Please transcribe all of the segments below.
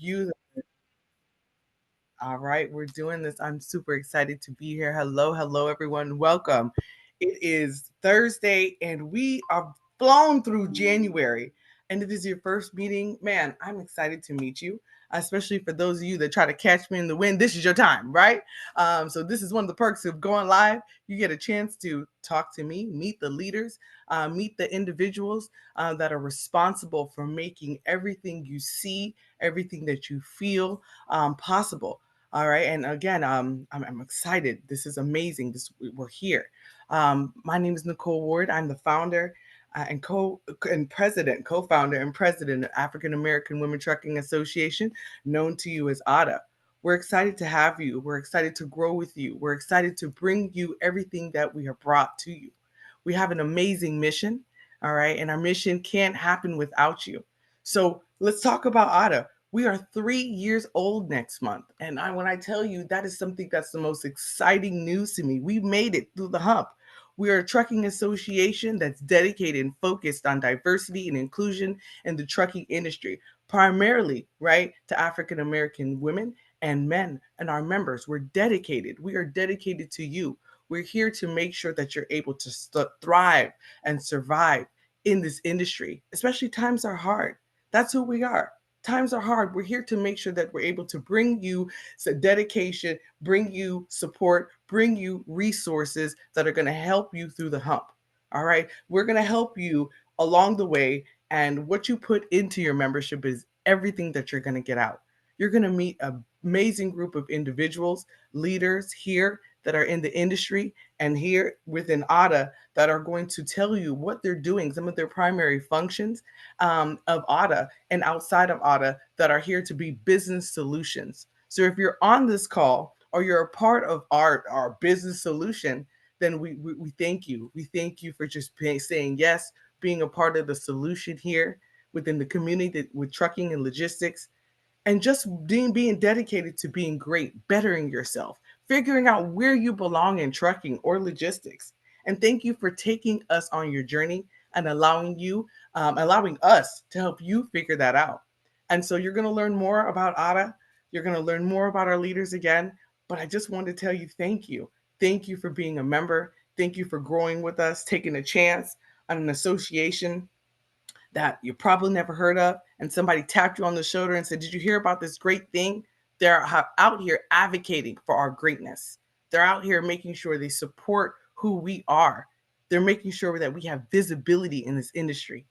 you. All right, we're doing this. I'm super excited to be here. Hello, hello, everyone. Welcome. It is Thursday, and we are flown through January, and it is your first meeting. Man, I'm excited to meet you, especially for those of you that try to catch me in the wind. This is your time, right? So, this is one of the perks of going live. You get a chance to talk to me, meet the leaders, meet the individuals that are responsible for making everything you see, everything that you feel possible. All right, and again, I'm excited. This is amazing. We're here. My name is Nicole Ward. I'm the founder co-founder and president of African American Women Trucking Association, known to you as AAWTA. We're excited to have you. We're excited to grow with you. We're excited to bring you everything that we have brought to you. We have an amazing mission, all right, and our mission can't happen without you. So let's talk about AAWTA. We are 3 years old next month. And when I tell you that is something that's the most exciting news to me, we made it through the hump. We are a trucking association that's dedicated and focused on diversity and inclusion in the trucking industry, primarily, right, to African American women and men and our members. We're dedicated. We are dedicated to you. We're here to make sure that you're able to thrive and survive in this industry, especially times are hard. That's who we are. Times are hard. We're here to make sure that we're able to bring you some dedication, bring you support, bring you resources that are going to help you through the hump. All right. We're going to help you along the way. And what you put into your membership is everything that you're going to get out. You're going to meet an amazing group of individuals, leaders here that are in the industry and here within AAWTA that are going to tell you what they're doing, some of their primary functions of AAWTA and outside of AAWTA that are here to be business solutions. So if you're on this call or you're a part of our business solution, then we thank you. We thank you for just saying yes, being a part of the solution here within the community with trucking and logistics, and just being dedicated to being great, bettering yourself, figuring out where you belong in trucking or logistics. And thank you for taking us on your journey and allowing us to help you figure that out. And so you're going to learn more about ATA. You're going to learn more about our leaders again. But I just wanted to tell you thank you. Thank you for being a member. Thank you for growing with us, taking a chance on an association that you probably never heard of, and somebody tapped you on the shoulder and said, "Did you hear about this great thing?" They're out here advocating for our greatness. They're out here making sure they support who we are. They're making sure that we have visibility in this industry.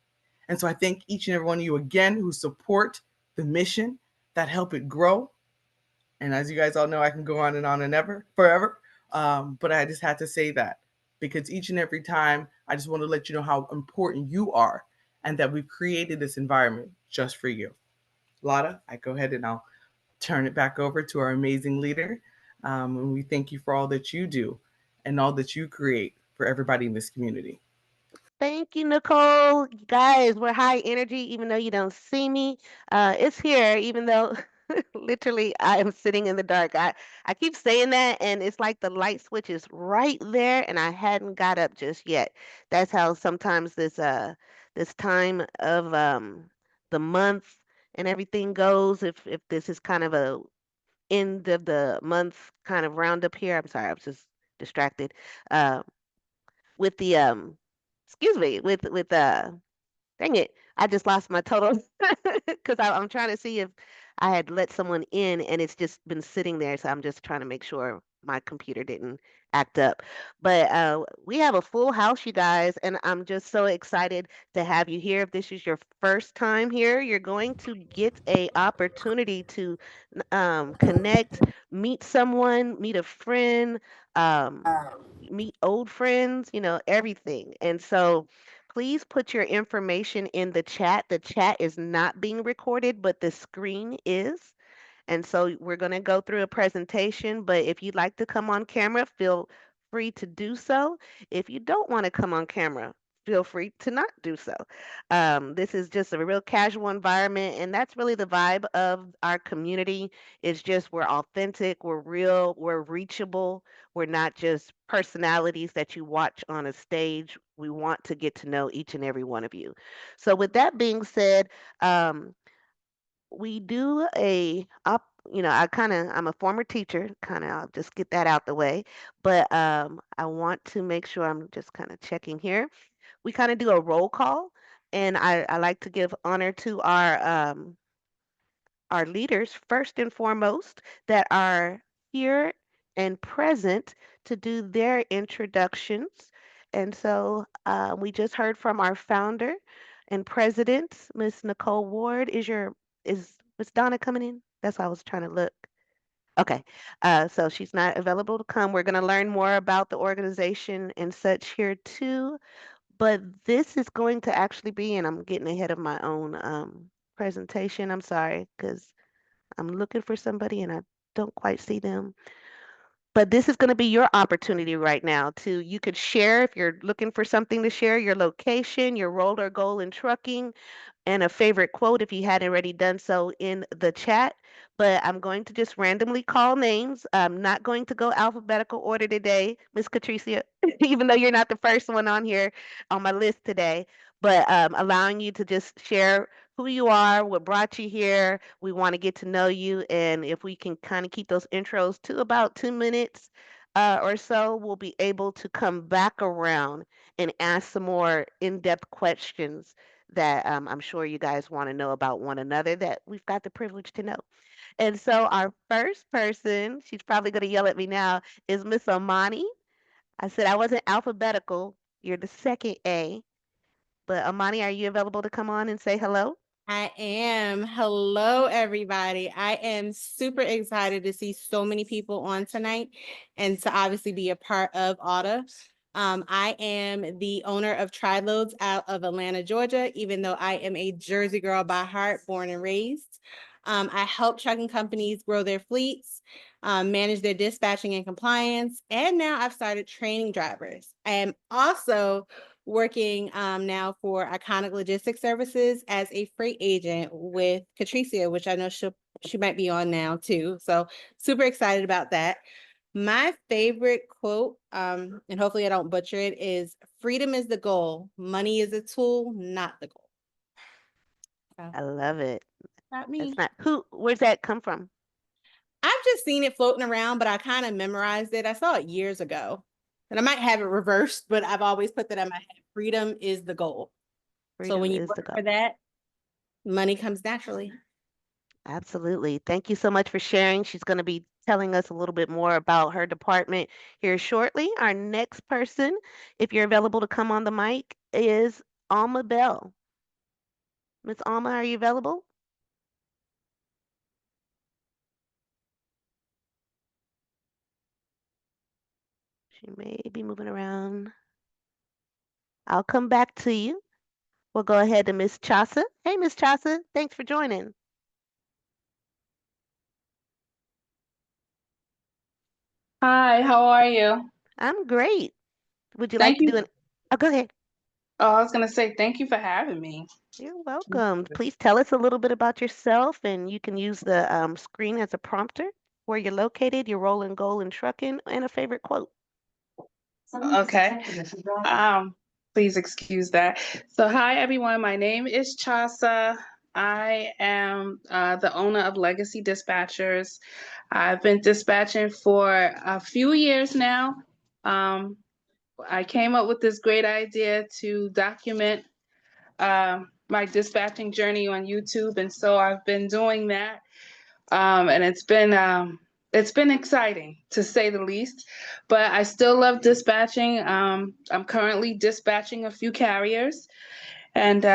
And so I thank each and every one of you again who support the mission, that help it grow. And as you guys all know, I can go on and ever, forever. But I just had to say that because each and every time, I just want to let you know how important you are and that we've created this environment just for you. Lotta, I go ahead and I'll turn it back over to our amazing leader. And we thank you for all that you do and all that you create for everybody in this community. Thank you, Nicole. You guys, we're high energy, even though you don't see me. It's here, even though literally I am sitting in the dark. I keep saying that, and it's like the light switch is right there, and I hadn't got up just yet. That's how sometimes this time of the month and everything goes. If this is kind of a end of the month kind of roundup here. I'm sorry, I was just distracted. Uh, with the excuse me, with dang it, I just lost my total because I'm trying to see if I had let someone in and it's just been sitting there. So I'm just trying to make sure my computer didn't act up. But we have a full house, you guys, and I'm just so excited to have you here. If this is your first time here, you're going to get a opportunity to connect, meet someone, meet a friend, um, meet old friends, everything. And so please put your information in the chat. The chat is not being recorded, but the screen is. And so we're going to go through a presentation, but if you'd like to come on camera, feel free to do so. If you don't want to come on camera, feel free to not do so. This is just a real casual environment, and that's really the vibe of our community. It's just we're authentic, we're real, we're reachable. We're not just personalities that you watch on a stage. We want to get to know each and every one of you. So, with that being said, um, we do a up, I'm a former teacher, kind of, I'll just get that out the way. But I want to make sure I'm just kind of checking here. We kind of do a roll call, and I like to give honor to our leaders first and foremost that are here and present to do their introductions. And so we just heard from our founder and president, Miss Nicole Ward. Is Miss Donna coming in? That's why I was trying to look. Okay, so she's not available to come. We're going to learn more about the organization and such here too. But this is going to actually be, and I'm getting ahead of my own presentation. I'm sorry, because I'm looking for somebody and I don't quite see them. But this is going to be your opportunity right now to you could share if you're looking for something to share, your location, your role or goal in trucking, and a favorite quote if you hadn't already done so in the chat. But I'm going to just randomly call names. I'm not going to go alphabetical order today, Miss Catricia, even though you're not the first one on here on my list today. But allowing you to just share who you are, what brought you here. We want to get to know you. And if we can kind of keep those intros to about 2 minutes or so, we'll be able to come back around and ask some more in depth questions that I'm sure you guys want to know about one another that we've got the privilege to know. And so our first person, she's probably going to yell at me now, is Miss Amani. I said I wasn't alphabetical. You're the second A. But Amani, are you available to come on and say hello? I am. Hello, everybody. I am super excited to see so many people on tonight and to obviously be a part of AAWTA. I am the owner of Triloads out of Atlanta, Georgia, even though I am a Jersey girl by heart, born and raised. I help trucking companies grow their fleets, manage their dispatching and compliance, and now I've started training drivers. I am also working now for Iconic Logistics Services as a freight agent with Catricia, which I know she might be on now too. So super excited about that. My favorite quote, and hopefully I don't butcher it, is freedom is the goal. Money is a tool, not the goal. So I love it. not That's me. not where's that come from? I've just seen it floating around, but I kind of memorized it. I saw it years ago. And I might have it reversed, but I've always put that in my head. Freedom is the goal. So Freedom when you is the work goal. for that, money comes naturally. Absolutely. Thank you so much for sharing. She's going to be telling us a little bit more about her department here shortly. Our next person, if you're available to come on the mic, is Alma Bell. Miss Alma, are you available? She may be moving around. I'll come back to you. We'll go ahead to Miss Chasa. Hey, Miss Chasa, thanks for joining. Hi, how are you? I'm great. Would you like Thank to do you. an? Oh, go ahead. Oh, I was gonna say thank you for having me. You're welcome. Please tell us a little bit about yourself, and you can use the screen as a prompter, where you're located, your role and goal in trucking, and a favorite quote. Okay. Um, Please excuse that. So, hi everyone. My name is Chasa. I am the owner of Legacy Dispatchers. I've been dispatching for a few years now. Um, I came up with this great idea to document my dispatching journey on YouTube, and so I've been doing that. And it's been exciting to say the least. But I still love dispatching. I'm currently dispatching a few carriers, and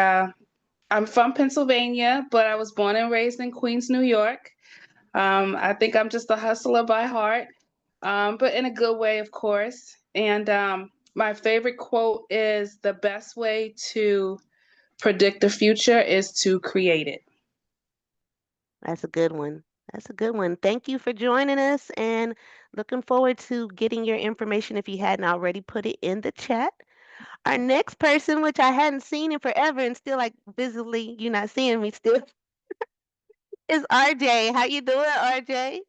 I'm from Pennsylvania, but I was born and raised in Queens, New York. I think I'm just a hustler by heart, but in a good way, of course. And my favorite quote is, "The best way to predict the future is to create it." That's a good one. That's a good one. Thank you for joining us, and looking forward to getting your information if you hadn't already put it in the chat. Our next person, which I hadn't seen in forever, and still like visibly, you're not seeing me still, is RJ. How you doing, RJ?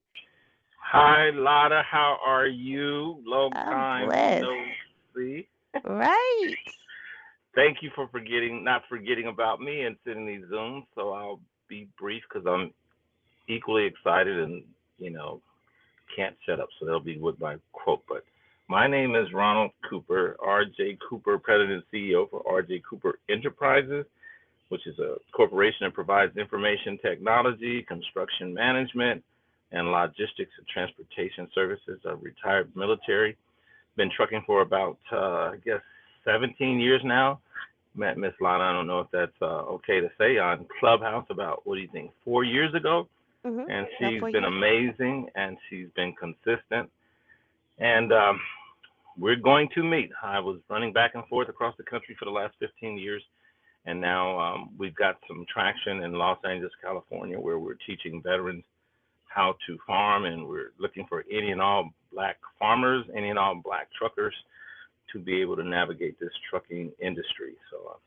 Hi, Lotta. How are you? Long I'm time blessed. no see. Right. Thank you for not forgetting about me and sending these Zooms. So I'll be brief because I'm equally excited and, can't shut up. So that'll be with my quote. But my name is Ronald Cooper, R.J. Cooper, President and CEO for R.J. Cooper Enterprises, which is a corporation that provides information technology, construction management, and logistics and transportation services. I'm retired military. Been trucking for about, 17 years now. Met Miss Lana, I don't know if that's okay to say, on Clubhouse about, what do you think, 4 years ago? Mm-hmm. And About she's 4 been years. amazing and she's been consistent. And we're going to meet. I was running back and forth across the country for the last 15 years. And now we've got some traction in Los Angeles, California, where we're teaching veterans how to farm. And we're looking for any and all Black farmers, any and all Black truckers to be able to navigate this trucking industry. So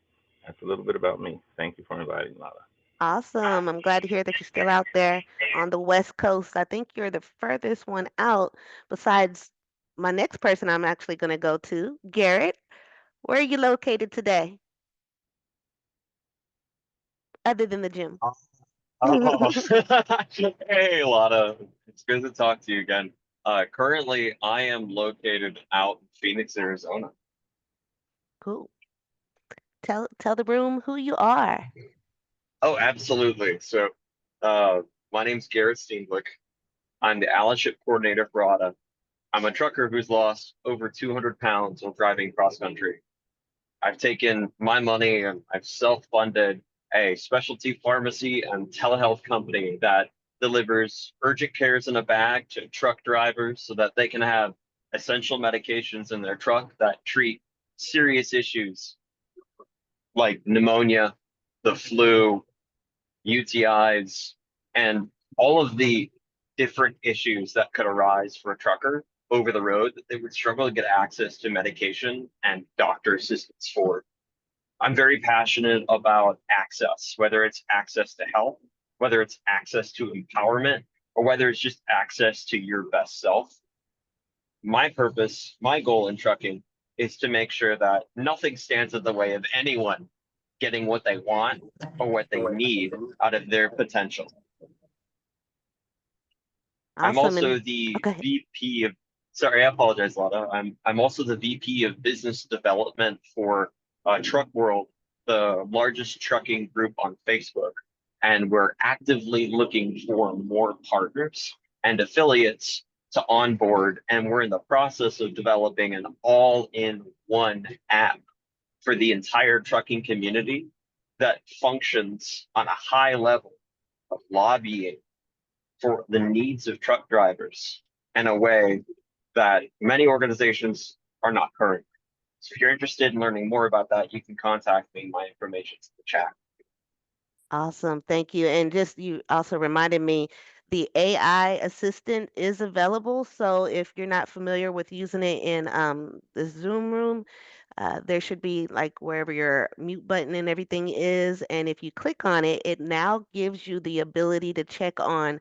that's a little bit about me. Thank you for inviting, Lala. Awesome. I'm glad to hear that you're still out there on the West Coast. I think you're the furthest one out besides my next person I'm actually going to go to, Garrett. Where are you located today, other than the gym? Oh, hey, Lana. It's good to talk to you again. Currently, I am located out in Phoenix, Arizona. Cool. Tell the room who you are. Oh, absolutely. So, my name's Garrett Steenblick. I'm the allyship coordinator for AAWTA. I'm a trucker who's lost over 200 pounds while driving cross country. I've taken my money and I've self-funded a specialty pharmacy and telehealth company that delivers urgent cares in a bag to truck drivers so that they can have essential medications in their truck that treat serious issues like pneumonia, the flu, UTIs, and all of the different issues that could arise for a trucker over the road that they would struggle to get access to medication and doctor assistance for. I'm very passionate about access, whether it's access to health, whether it's access to empowerment, or whether it's just access to your best self. My purpose, my goal in trucking is to make sure that nothing stands in the way of anyone getting what they want or what they need out of their potential. I'm Awesome. also the Okay. VP of, sorry, I apologize, Lada. I'm also the VP of business development for Truck World, the largest trucking group on Facebook. And we're actively looking for more partners and affiliates to onboard. And we're in the process of developing an all-in-one app for the entire trucking community that functions on a high level of lobbying for the needs of truck drivers in a way that many organizations are not currently. So if you're interested in learning more about that, you can contact me. My information's in the chat. Awesome. Thank you. And just you also reminded me the AI assistant is available. So if you're not familiar with using it in the Zoom room, there should be like wherever your mute button and everything is. And if you click on it, it now gives you the ability to check on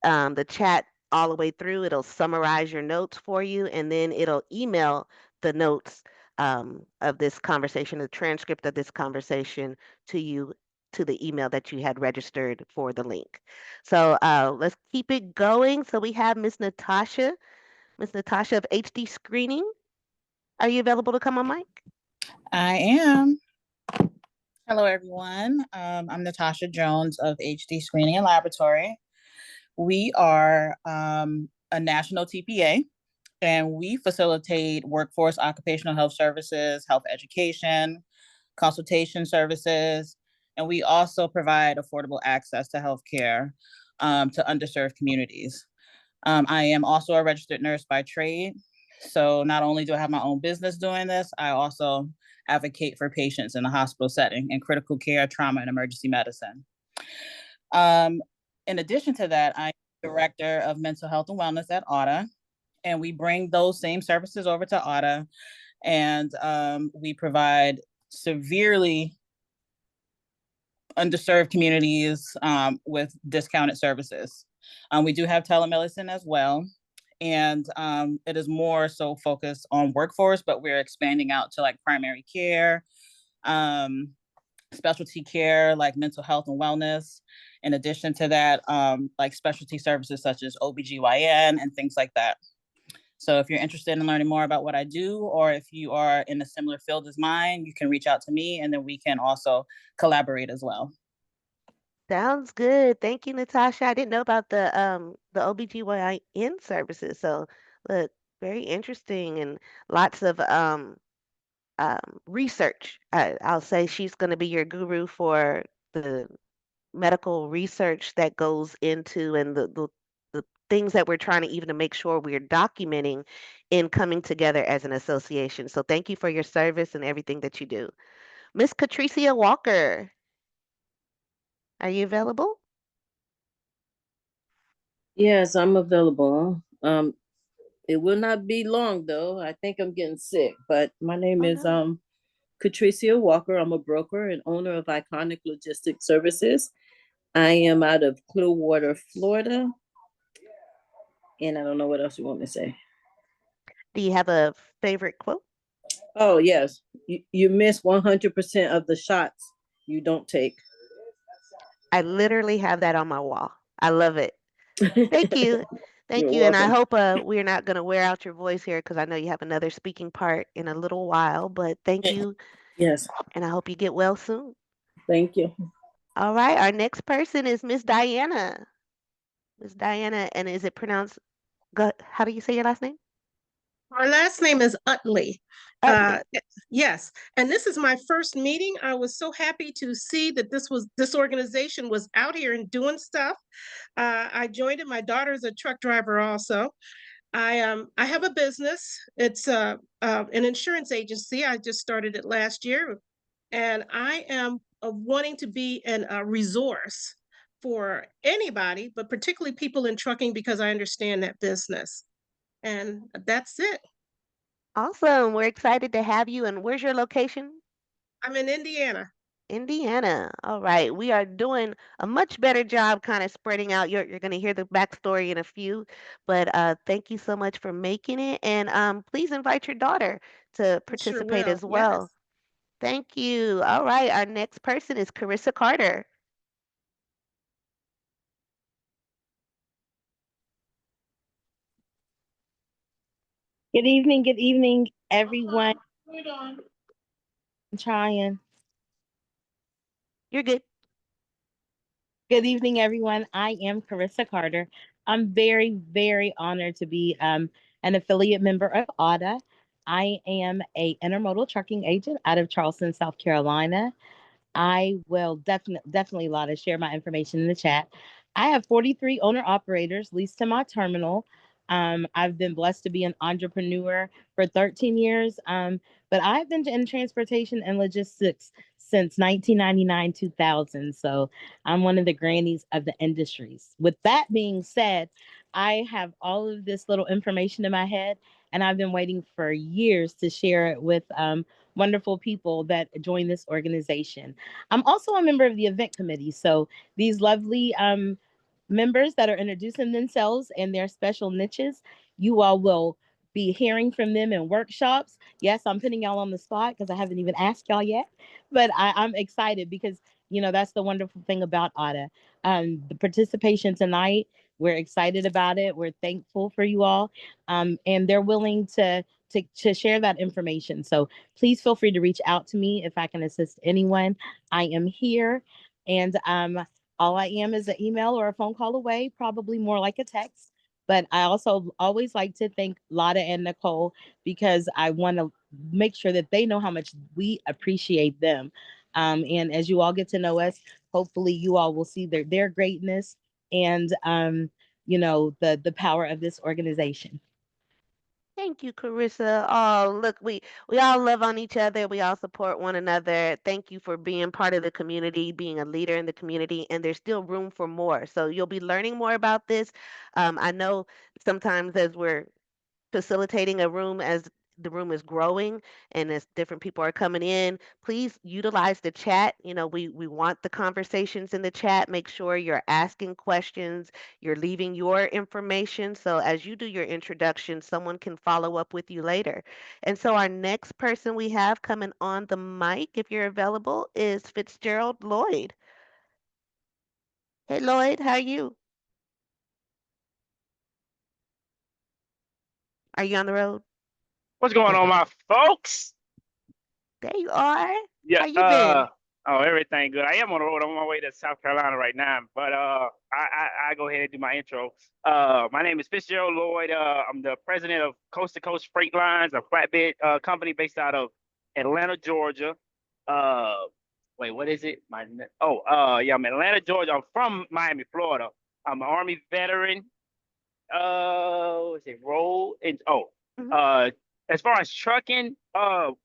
the chat all the way through. It'll summarize your notes for you, and then it'll email the notes of this conversation, the transcript of this conversation to you to the email that you had registered for the link. So let's keep it going. So we have Miss Natasha of HD Screening. Are you available to come on mic? I am. Hello, everyone. I'm Natasha Jones of HD Screening and Laboratory. We are a national TPA, and we facilitate workforce occupational health services, health education, consultation services, and we also provide affordable access to healthcare to underserved communities. I am also a registered nurse by trade. So not only do I have my own business doing this, I also advocate for patients in the hospital setting in critical care, trauma, and emergency medicine. In addition to that, I'm director of mental health and wellness at AAWTA, and we bring those same services over to AAWTA, and we provide severely underserved communities with discounted services. We do have telemedicine as well, and it is more so focused on workforce, but we're expanding out to like primary care, specialty care like mental health and wellness, In addition to that, like specialty services such as OBGYN and things like that. So if you're interested in learning more about what I do, or if you are in a similar field as mine, you can reach out to me and then we can also collaborate as well. Sounds good. Thank you, Natasha. I didn't know about the OBGYN services. So look, very interesting and lots of research. I'll say she's going to be your guru for the medical research that goes into and the things that we're trying to even to make sure we're documenting in coming together as an association. So thank you for your service and everything that you do. Miss Catricia Walker, are you available? Yes, I'm available. It will not be long though. I think I'm getting sick, but my name Oh is no. Catricia Walker. I'm a broker and owner of Iconic Logistics Services. I am out of Clearwater, Florida, and I don't know what else you want me to say. Do you have a favorite quote? Oh yes, you miss 100% of the shots you don't take. I literally have that on my wall. I love it. Thank you. Thank You're you. And I welcome. hope we're not going to wear out your voice here because I know you have another speaking part in a little while. But thank you. Yes, And I hope you get well soon. thank you. All right. Our next person is Miss Diana. Miss Diana. And is it pronounced, how do you say your last name? Our last name is Utley. Utley. Yes, and this is my first meeting. I was so happy to see that this organization was out here and doing stuff. I joined it. My daughter is a truck driver also. I have a business. It's an insurance agency. I just started it last year, and I am wanting to be a resource for anybody, but particularly people in trucking because I understand that business. And that's it. Awesome. We're excited to have you. And where's your location? I'm in Indiana. Indiana. All right. We are doing a much better job kind of spreading out. You're going to hear the backstory in a few, but thank you so much for making it. And please invite your daughter to I sure participate will. as well. Yes. Thank you. All right. Our next person is Carissa Carter. Good evening, everyone. I'm trying. You're good. Good evening, everyone. I am Carissa Carter. I'm very, very honored to be an affiliate member of AAWTA. I am a intermodal trucking agent out of Charleston, South Carolina. I will definitely, Lotta, share my information in the chat. I have 43 owner operators leased to my terminal. I've been blessed to be an entrepreneur for 13 years, but I've been in transportation and logistics since 1999, 2000. So I'm one of the grannies of the industries. With that being said, I have all of this little information in my head, and I've been waiting for years to share it with wonderful people that join this organization. I'm also a member of the event committee. So these lovely members that are introducing themselves and their special niches, you all will be hearing from them in workshops. Yes, I'm putting y'all on the spot because I haven't even asked y'all yet, but I'm excited because that's the wonderful thing about AAWTA. The participation tonight, we're excited about it. We're thankful for you all, and they're willing to share that information. So please feel free to reach out to me if I can assist anyone. I am here, and all I am is an email or a phone call away, probably more like a text. But I also always like to thank Lotta and Nicole because I want to make sure that they know how much we appreciate them. And as you all get to know us, hopefully you all will see their greatness and the power of this organization. Thank you, Carissa. Oh, look, we all love on each other. We all support one another. Thank you for being part of the community, being a leader in the community, and there's still room for more. So you'll be learning more about this. I know sometimes as we're facilitating a room as the room is growing and as different people are coming in, please utilize the chat. We want the conversations in the chat. Make sure you're asking questions, you're leaving your information. So as you do your introduction, someone can follow up with you later. And so our next person we have coming on the mic, if you're available, is Fitzgerald Lloyd. Hey, Lloyd, how are you? Are you on the road? What's going on, my folks? There you are. Yeah, How you been? oh, everything good. I am on the road. I'm on my way to South Carolina right now, but I go ahead and do my intro. My name is Fitzgerald Lloyd. I'm the president of Coast to Coast Freight Lines, a flatbed company based out of Atlanta, Georgia. Uh, wait, what is it? Yeah, I'm in Atlanta, Georgia. I'm from Miami, Florida. I'm an Army veteran. What's it? Roll and Mhm. uh, as far as trucking, I'm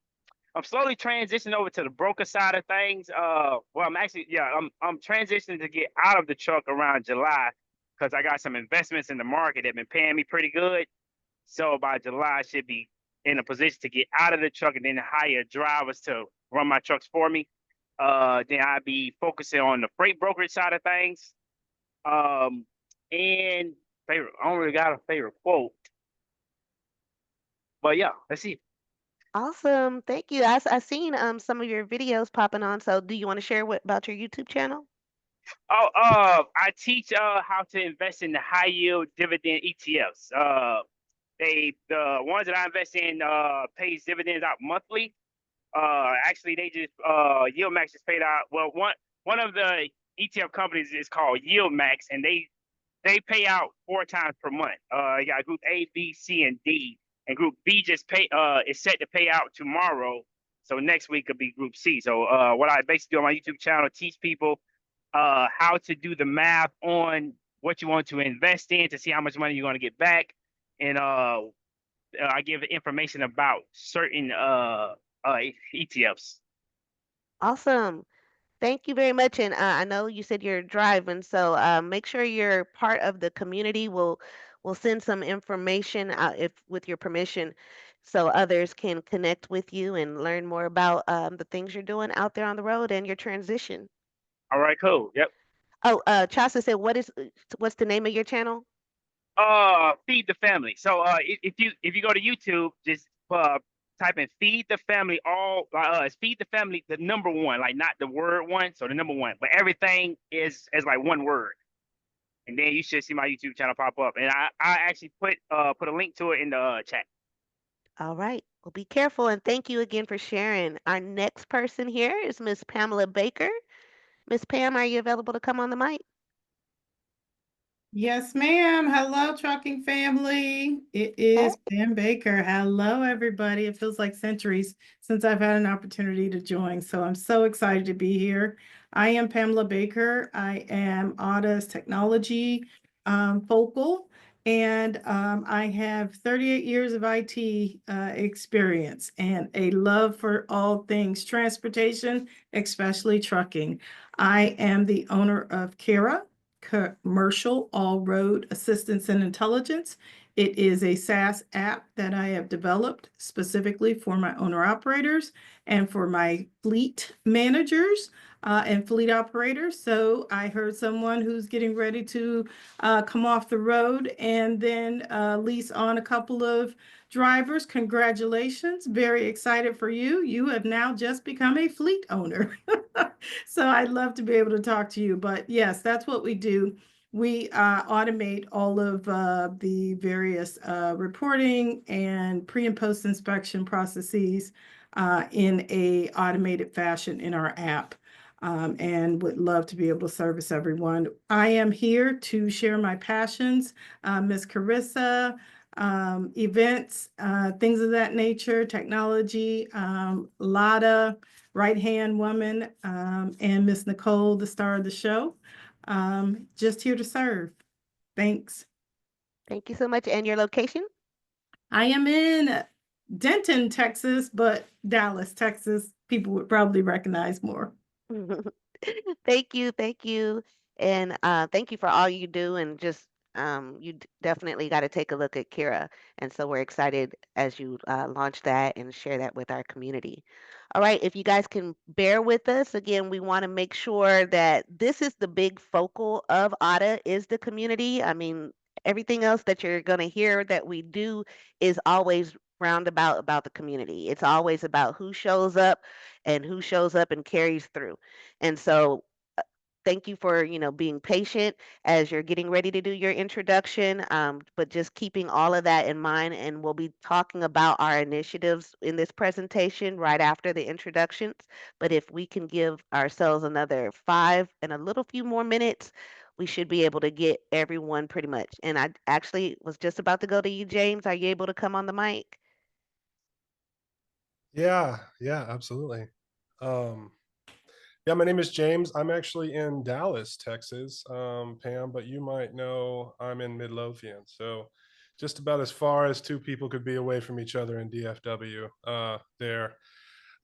slowly transitioning over to the broker side of things. Well, I'm transitioning to get out of the truck around July because I got some investments in the market that have been paying me pretty good. So by July, I should be in a position to get out of the truck and then hire drivers to run my trucks for me. Then I'll be focusing on the freight brokerage side of things. Um, and favorite, I don't really got a favorite quote, but yeah, let's see. Awesome. Thank you. I seen some of your videos popping on. So do you want to share what about your YouTube channel? I teach how to invest in the high yield dividend ETFs. The ones that I invest in pays dividends out monthly. Actually, they just Yield Max just paid out. Well, one of the ETF companies is called Yield Max, and they pay out 4 times per month. You got Group A, B, C, and D, and Group B just pay is set to pay out tomorrow. So next week could be Group C. So what I basically do on my YouTube channel teach people how to do the math on what you want to invest in to see how much money you're going to get back, and I give information about certain ETFs. Awesome. Thank you very much. And I know you said you're driving, so make sure you're part of the community. We'll send some information out if with your permission, so others can connect with you and learn more about the things you're doing out there on the road and your transition. All right, cool. Yep. Oh, Chasa said, what's the name of your channel? Feed the family. So if you go to YouTube, just type in feed the family. All it's feed the family, the number one, like not the word one, so the number one, but everything is as like one word, and then you should see my YouTube channel pop up, and I actually put a link to it in the chat. All right. Well, be careful and thank you again for sharing. Our next person here is Miss Pamela Baker. Miss Pam, are you available to come on the mic? Yes, ma'am. Hello, trucking family. It Hey. is Pam Baker. Hello, everybody. It feels like centuries since I've had an opportunity to join, so I'm so excited to be here. I am Pamela Baker. I am AAWTA's technology focal, and I have 38 years of IT experience and a love for all things transportation, especially trucking. I am the owner of Kara Commercial All-Road Assistance and Intelligence. It is a SaaS app that I have developed specifically for my owner-operators and for my fleet managers and fleet operators. So I heard someone who's getting ready to come off the road and then lease on a couple of drivers. Congratulations. Very excited for you. You have now just become a fleet owner. So I'd love to be able to talk to you. But yes, that's what we do. We automate all of the various reporting and pre and post inspection processes in a automated fashion in our app. And would love to be able to service everyone. I am here to share my passions. Ms. Carissa, events, things of that nature, technology, Lotta, right-hand woman, and Miss Nicole, the star of the show. Just here to serve. Thanks. Thank you so much. And your location? I am in Denton, Texas, but Dallas, Texas, people would probably recognize more. Thank you, thank you, and thank you for all you do. And just definitely got to take a look at Kira. And so we're excited as you launch that and share that with our community. All right, if you guys can bear with us again, we want to make sure that this is the big focal of AUTA is the community. I mean, everything else that you're going to hear that we do is always roundabout about the community. It's always about who shows up and who shows up and carries through. And so thank you for, being patient as you're getting ready to do your introduction, but just keeping all of that in mind. And we'll be talking about our initiatives in this presentation right after the introductions. But if we can give ourselves another 5 and a little few more minutes, we should be able to get everyone pretty much. And I actually was just about to go to you, James. Are you able to come on the mic? Yeah, absolutely. Um, yeah, my name is James. I'm actually in Dallas, Texas, Pam, but you might know I'm in Midlothian. So just about as far as two people could be away from each other in DFW there.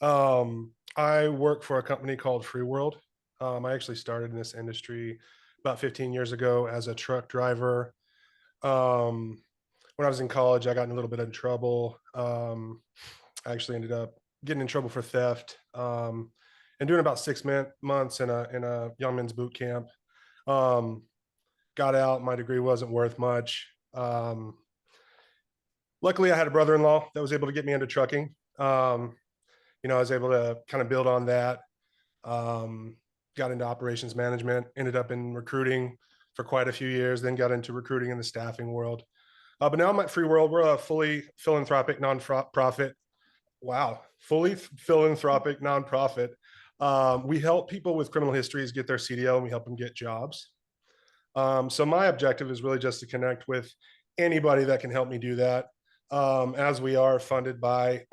I work for a company called Free World. I actually started in this industry about 15 years ago as a truck driver. Um, when I was in college, I got in a little bit of trouble. I actually ended up getting in trouble for theft, and doing about 6 months in a young men's boot camp. Um, got out. My degree wasn't worth much. Luckily, I had a brother-in-law that was able to get me into trucking. I was able to kind of build on that. Got into operations management. Ended up in recruiting for quite a few years. Then got into recruiting in the staffing world. But now I'm at Free World. We're a fully philanthropic nonprofit. Wow, fully philanthropic nonprofit. We help people with criminal histories get their CDL, and we help them get jobs. So my objective is really just to connect with anybody that can help me do that. As we are funded by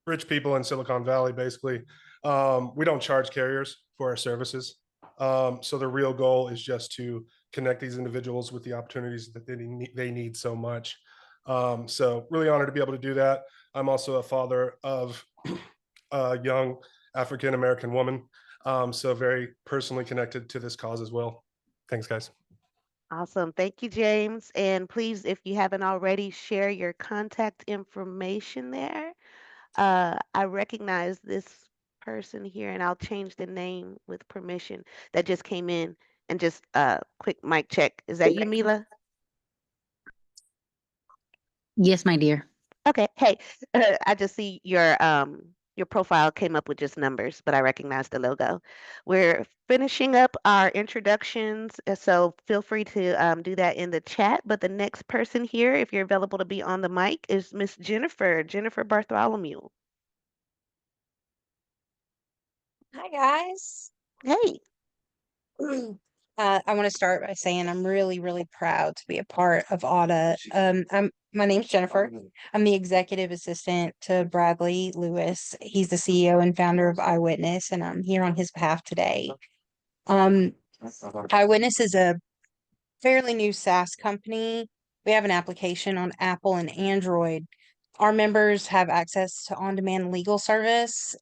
rich people in Silicon Valley, basically, we don't charge carriers for our services. So the real goal is just to connect these individuals with the opportunities that they need so much. So really honored to be able to do that. I'm also a father of a young African-American woman. So very personally connected to this cause as well. Thanks, guys. Awesome. Thank you, James. And please, if you haven't already, share your contact information there. I recognize this person here, and I'll change the name with permission that just came in. And just quick mic check. Is that you, Mila? Yes, my dear. Okay. Hey, I just see your profile came up with just numbers, but I recognize the logo. We're finishing up our introductions, so feel free to do that in the chat. But the next person here, if you're available to be on the mic, is Miss Jennifer Bartholomew. Hi, guys. Hey. I want to start by saying I'm really, really proud to be a part of AAWTA. My name's Jennifer. I'm the executive assistant to Bradley Lewis. He's the CEO and founder of Eyewitness, and I'm here on his behalf today. Eyewitness is a fairly new SaaS company. We have an application on Apple and Android. Our members have access to on-demand legal service.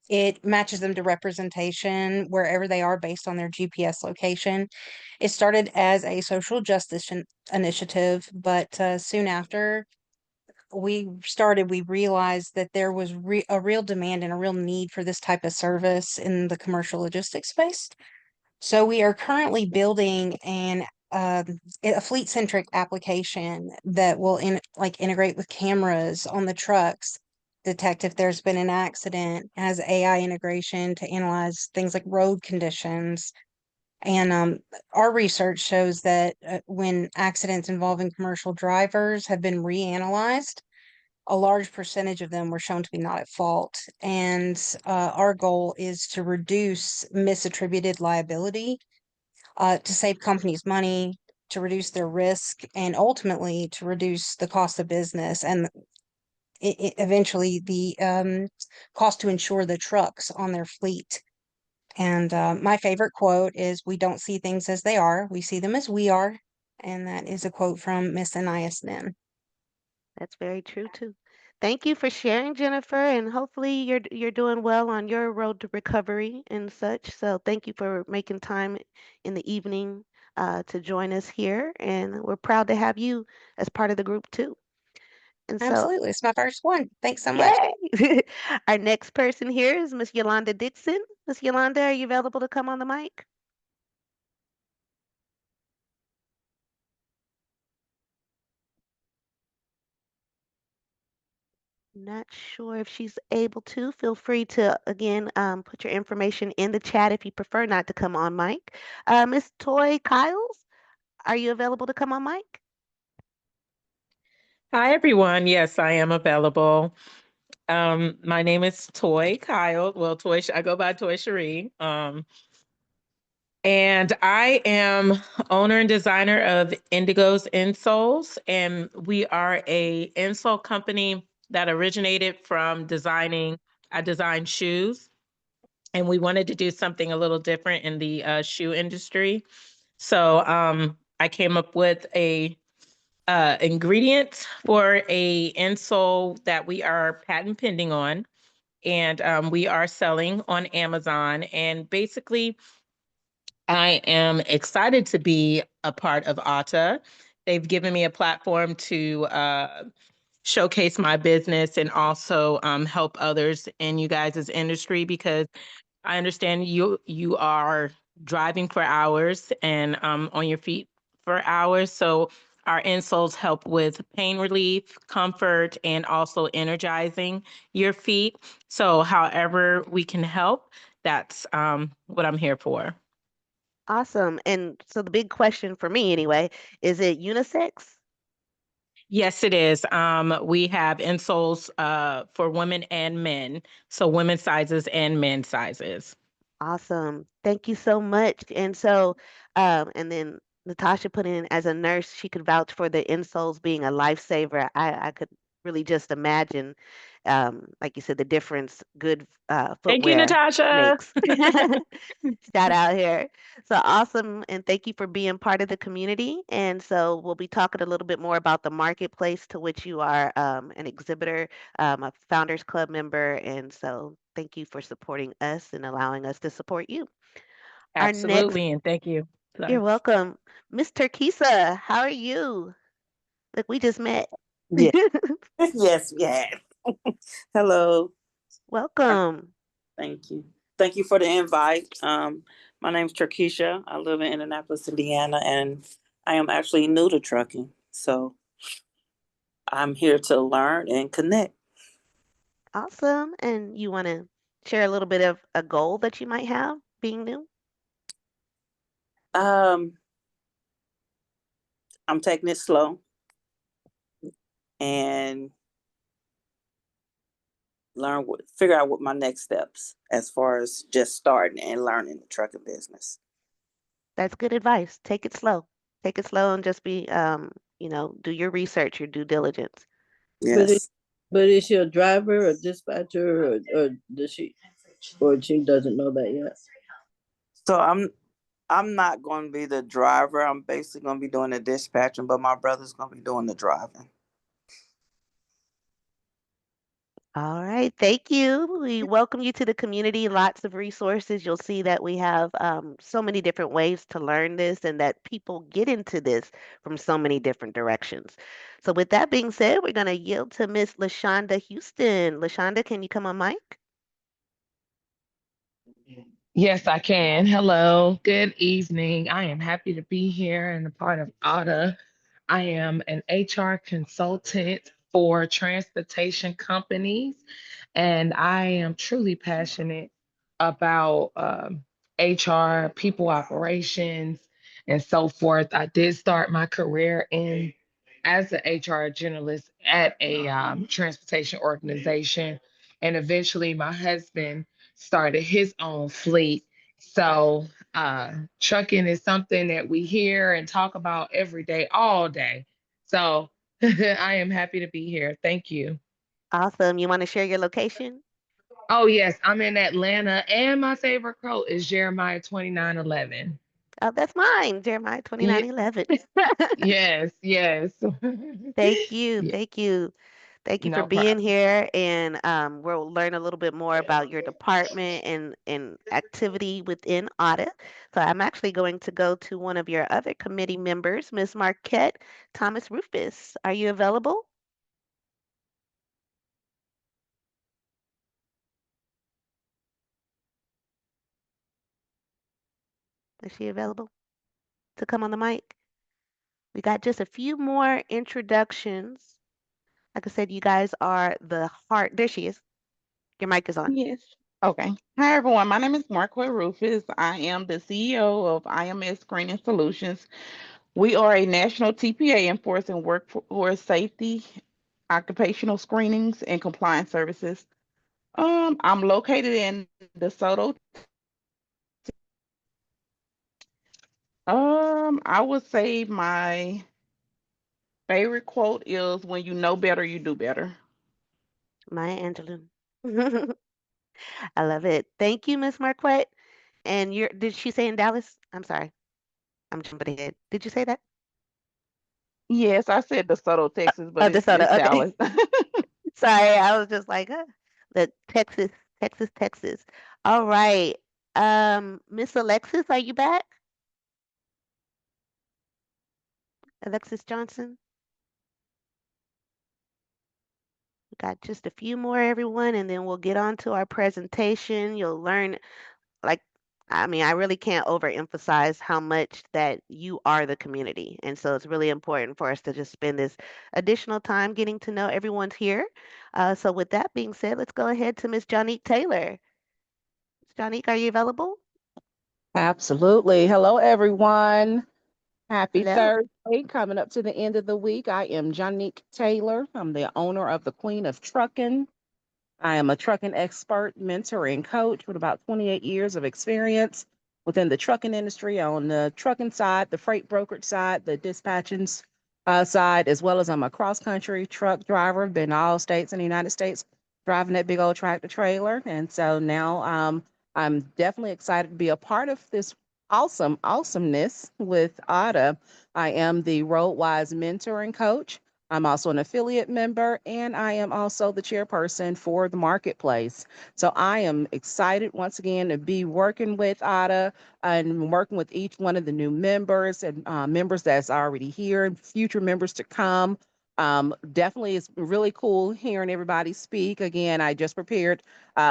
It matches them to representation wherever they are based on their GPS location. It started as a social justice initiative, but soon after we realized that there was a real demand and a real need for this type of service in the commercial logistics space. So we are currently building a fleet-centric application that will integrate with cameras on the trucks, detect if there's been an accident, has AI integration to analyze things like road conditions. And our research shows that when accidents involving commercial drivers have been reanalyzed, a large percentage of them were shown to be not at fault. And our goal is to reduce misattributed liability, to save companies money, to reduce their risk, and ultimately to reduce the cost of business and eventually the cost to insure the trucks on their fleet. And my favorite quote is, "We don't see things as they are, we see them as we are." And that is a quote from Miss Anais Nin. That's very true too. Thank you for sharing, Jennifer, and hopefully you're doing well on your road to recovery and such. So thank you for making time in the evening to join us here, and we're proud to have you as part of the group too. And so, Absolutely, it's my first one. Thanks so much. yay! Our next person here is Miss Yolanda Dixon. Miss Yolanda, are you available to come on the mic? Not sure if she's able to. Feel free to, again, put your information in the chat if you prefer not to come on mic. Miss Toy Kyles, are you available to come on mic? Hi, everyone. Yes, I am available. My name is Toy Kyle. Well, I go by Toy Cherie. And I am owner and designer of Indigo's Insoles, and we are a insole company that originated from designing. I design shoes, and we wanted to do something a little different in the shoe industry. So I came up with a ingredient for a insole that we are patent pending on, and we are selling on Amazon. And basically, I am excited to be a part of AAWTA. They've given me a platform to showcase my business and also help others in you guys' industry, because I understand you are driving for hours and on your feet for hours. So our insoles help with pain relief, comfort, and also energizing your feet. So however we can help, that's what I'm here for. Awesome. And so the big question for me anyway, is it unisex? Yes, it is. We have insoles for women and men, so women's sizes and men's sizes. Awesome. Thank you so much. And so, and then Natasha put in as a nurse, she could vouch for the insoles being a lifesaver. I could really just imagine, like you said, the difference good Thank you, footwear Natasha. makes. Shout out here. So awesome. And thank you for being part of the community. And so we'll be talking a little bit more about the marketplace to which you are an exhibitor, a Founders Club member. And so thank you for supporting us and allowing us to support you. Our next, Absolutely, and thank you. you're Sorry. welcome. Miss Turkisa, how are you? Look, we just met. Yeah. Yes, we have. Hello. Welcome. Thank you. Thank you for the invite. My name's Turkisha. I live in Indianapolis, Indiana, and I am actually new to trucking. So I'm here to learn and connect. Awesome. And you want to share a little bit of a goal that you might have being new? I'm taking it slow and figure out what my next steps as far as just starting and learning the trucking business. That's good advice. Take it slow. Take it slow and just be, do your research, your due diligence. Yes. But is she a driver or dispatcher or does she or she doesn't know that yet? So I'm not going to be the driver. I'm basically going to be doing the dispatching, but my brother's going to be doing the driving. All right, thank you. We welcome you to the community. Lots of resources. You'll see that we have so many different ways to learn this and that people get into this from so many different directions. So with that being said, we're going to yield to Miss LaShonda Houston. LaShonda, can you come on mic? Yes, I can. Hello, good evening. I am happy to be here and a part of AUTA. I am an HR consultant for transportation companies, and I am truly passionate about HR, people operations, and so forth. I did start my career in as an HR generalist at a transportation organization, and eventually my husband started his own fleet. So trucking is something that we hear and talk about every day, all day. So I am happy to be here. Thank you. Awesome. You want to share your location? Oh yes, I'm in Atlanta, and my favorite quote is Jeremiah 29:11. Oh, that's mine, Jeremiah Ye- 29:11. Yes, yes. Thank you. Yeah, Thank you. Thank you for no being problem. here, and we'll learn a little bit more about your department and activity within audit. So I'm actually going to go to one of your other committee members, Ms. Marquette Thomas Rufus. Are you available? Is she available to come on the mic? We got just a few more introductions. Like I said, you guys are the heart. There she is. Your mic is on. Yes. Okay. Hi, everyone. My name is Marquette Rufus. I am the CEO of IMS Screening Solutions. We are a national TPA enforcing workforce safety, occupational screenings, and compliance services. I'm located in DeSoto. I would say my favorite quote is when you know better, you do better. Maya Angelou. I love it. Thank you, Miss Marquette. And did she say in Dallas? I'm sorry. I'm jumping ahead. Did you say that? Yes, I said DeSoto, Texas, but Oh, it's DeSoto. it's Okay. Dallas. Sorry, I was just like, the Texas, Texas, Texas. All right. Miss Alexis, are you back? Alexis Johnson. We got just a few more, everyone, and then we'll get on to our presentation. You'll learn, like, I mean, I really can't overemphasize how much that you are the community. And so it's really important for us to just spend this additional time getting to know everyone's here. So with that being said, let's go ahead to Miss Jonique Taylor. Miss Jonique, are you available? Absolutely. Hello, everyone. Happy Hello. Thursday. Coming up to the end of the week. I am Jonique Taylor. I'm the owner of the Queen of Trucking. I am a trucking expert, mentor, and coach with about 28 years of experience within the trucking industry on the trucking side, the freight brokerage side, the dispatching side, as well as I'm a cross country truck driver. Been to all states in the United States driving that big old tractor trailer. And so now I'm definitely excited to be a part of this awesomeness with AAWTA. I am the Roadwise mentor and coach. I'm also an affiliate member, and I am also the chairperson for the marketplace. So I am excited once again to be working with AAWTA and working with each one of the new members and members that's already here and future members to come. Definitely, it's really cool hearing everybody speak. Again, I just prepared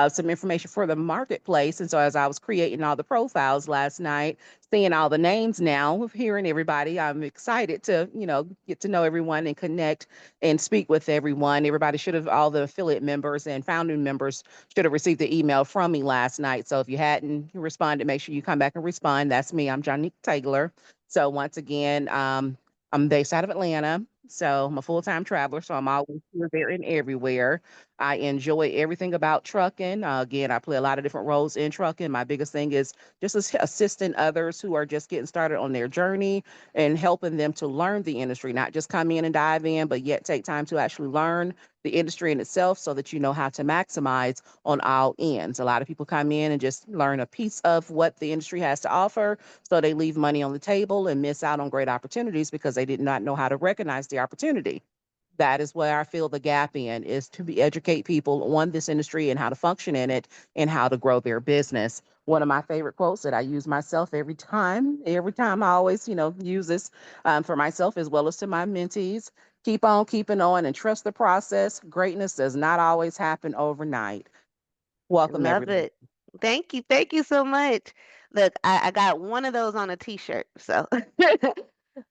some information for the marketplace, and so as I was creating all the profiles last night, seeing all the names now, hearing everybody, I'm excited to, get to know everyone and connect and speak with everyone. Everybody should have, all the affiliate members and founding members should have received the email from me last night. So if you hadn't responded, make sure you come back and respond. That's me. I'm Jonique Taylor. So once again, I'm based out of Atlanta. So I'm a full-time traveler. So I'm always here, there, and everywhere. I enjoy everything about trucking. Again, I play a lot of different roles in trucking. My biggest thing is just assisting others who are just getting started on their journey and helping them to learn the industry, not just come in and dive in, but yet take time to actually learn the industry in itself so that you know how to maximize on all ends. A lot of people come in and just learn a piece of what the industry has to offer, so they leave money on the table and miss out on great opportunities because they did not know how to recognize the opportunity. That is where I feel the gap in, is to be educate people on this industry and how to function in it and how to grow their business. One of my favorite quotes that I use myself every time I always, use this for myself as well as to my mentees. Keep on keeping on and trust the process. Greatness does not always happen overnight. Welcome, Love everybody. it. Thank you. Thank you so much. Look, I got one of those on a t-shirt. So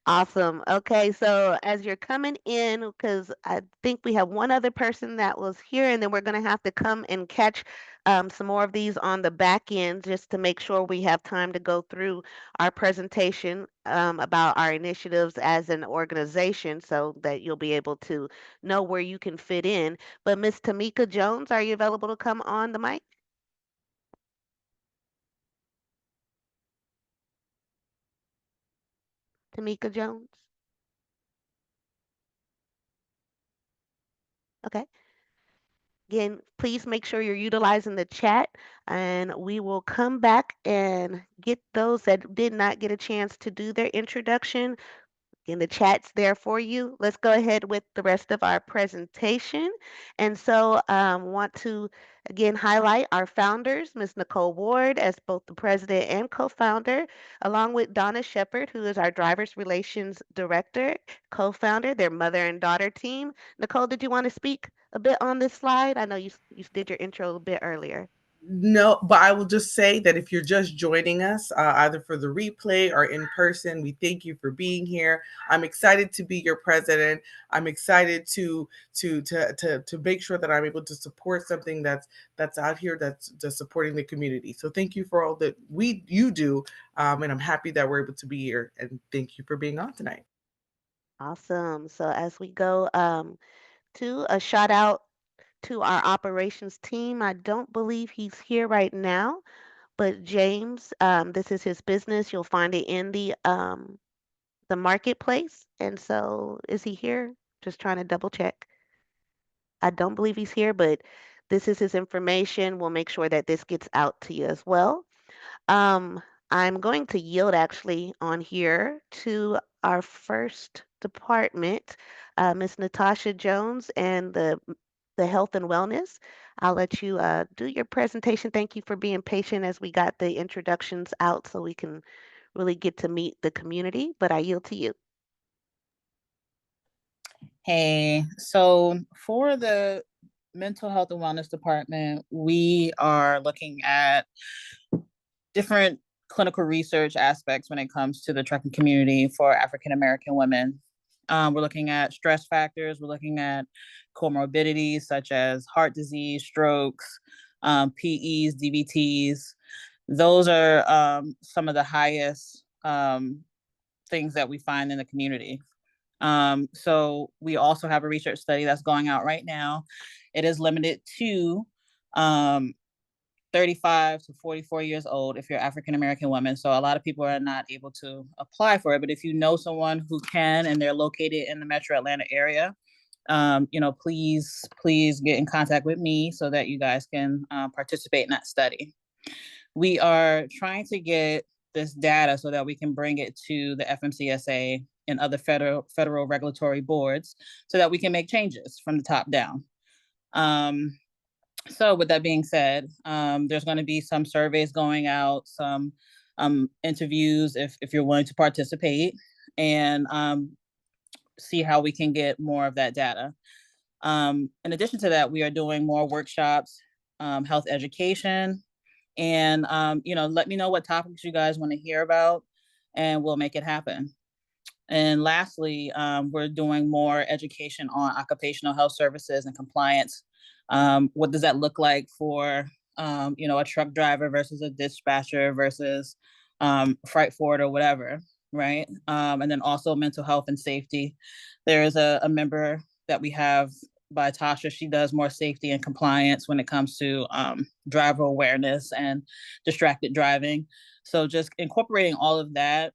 awesome. Okay, so as you're coming in, because I think we have one other person that was here, and then we're going to have to come and catch some more of these on the back end just to make sure we have time to go through our presentation about our initiatives as an organization so that you'll be able to know where you can fit in. But Miss Tamika Jones, are you available to come on the mic? Tamika Jones? Okay. Again, please make sure you're utilizing the chat, and we will come back and get those that did not get a chance to do their introduction. Again, the chat's there for you. Let's go ahead with the rest of our presentation. And so want to again highlight our founders, Ms. Nicole Ward as both the president and co-founder, along with Donna Shepard, who is our driver's relations director, co-founder, their mother and daughter team. Nicole, did you want to speak a bit on this slide? I know you did your intro a bit earlier. No, but I will just say that if you're just joining us, either for the replay or in person, we thank you for being here. I'm excited to be your president. I'm excited to make sure that I'm able to support something that's out here that's just supporting the community. So thank you for all that you do, and I'm happy that we're able to be here. And thank you for being on tonight. Awesome. So as we go to a shout out to our operations team, I don't believe he's here right now, but James, this is his business. You'll find it in the marketplace. And so is he here? Just trying to double check. I don't believe he's here, but this is his information. We'll make sure that this gets out to you as well. Um, I'm going to yield actually on here to our first department, Miss Natasha Jones and the health and wellness. I'll let you do your presentation. Thank you for being patient as we got the introductions out so we can really get to meet the community, but I yield to you. Hey, so for the mental health and wellness department, we are looking at different clinical research aspects when it comes to the trucking community for African American women. We're looking at stress factors, we're looking at comorbidities such as heart disease, strokes, PEs, DVTs. Those are some of the highest things that we find in the community. So we also have a research study that's going out right now. It is limited to 35 to 44 years old if you're African American woman. So a lot of people are not able to apply for it. But if you know someone who can and they're located in the Metro Atlanta area, please get in contact with me so that you guys can participate in that study. We are trying to get this data so that we can bring it to the FMCSA and other federal regulatory boards so that we can make changes from the top down. So with that being said, there's going to be some surveys going out, some interviews if you're willing to participate, and see how we can get more of that data. In addition to that, we are doing more workshops, health education, and let me know what topics you guys want to hear about, and we'll make it happen. And lastly, we're doing more education on occupational health services and compliance. What does that look like for, a truck driver versus a dispatcher versus freight forwarder, whatever, right? And then also mental health and safety. There is a member that we have by Tasha. She does more safety and compliance when it comes to driver awareness and distracted driving. So just incorporating all of that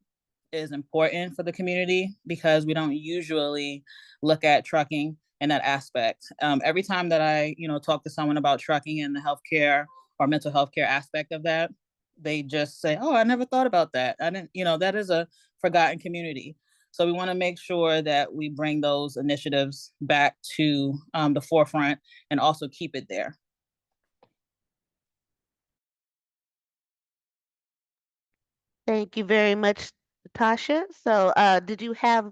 is important for the community because we don't usually look at trucking in that aspect. Every time that I, talk to someone about trucking and the healthcare or mental health care aspect of that, they just say, "Oh, I never thought about that. I didn't, that is a forgotten community." So we want to make sure that we bring those initiatives back to the forefront and also keep it there. Thank you very much, Tasha. So did you have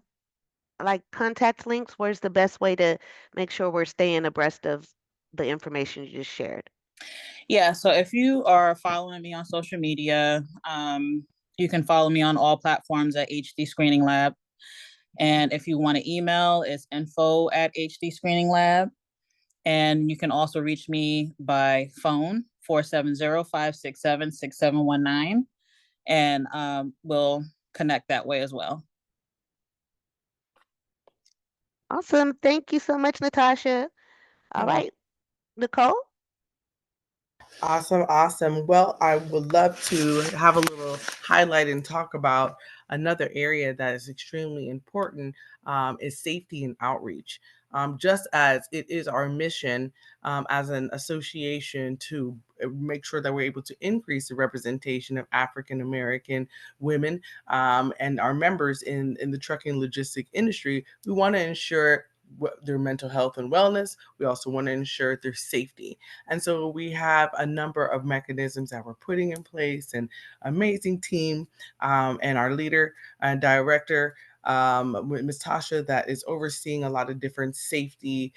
like contact links? Where's the best way to make sure we're staying abreast of the information you just shared? Yeah, so if you are following me on social media, you can follow me on all platforms at HD Screening Lab. And if you want to email, it's info@HD Screening Lab. And you can also reach me by phone, 470-567-6719. And we'll connect that way as well. Awesome. Thank you so much, Natasha. All right, Nicole? Awesome, awesome. Well, I would love to have a little highlight and talk about another area that is extremely important, is safety and outreach. Just as it is our mission as an association to make sure that we're able to increase the representation of African American women and our members in the trucking logistic industry, we want to ensure their mental health and wellness. We also want to ensure their safety. And so we have a number of mechanisms that we're putting in place, and amazing team and our leader and director, Ms. Tasha, that is overseeing a lot of different safety,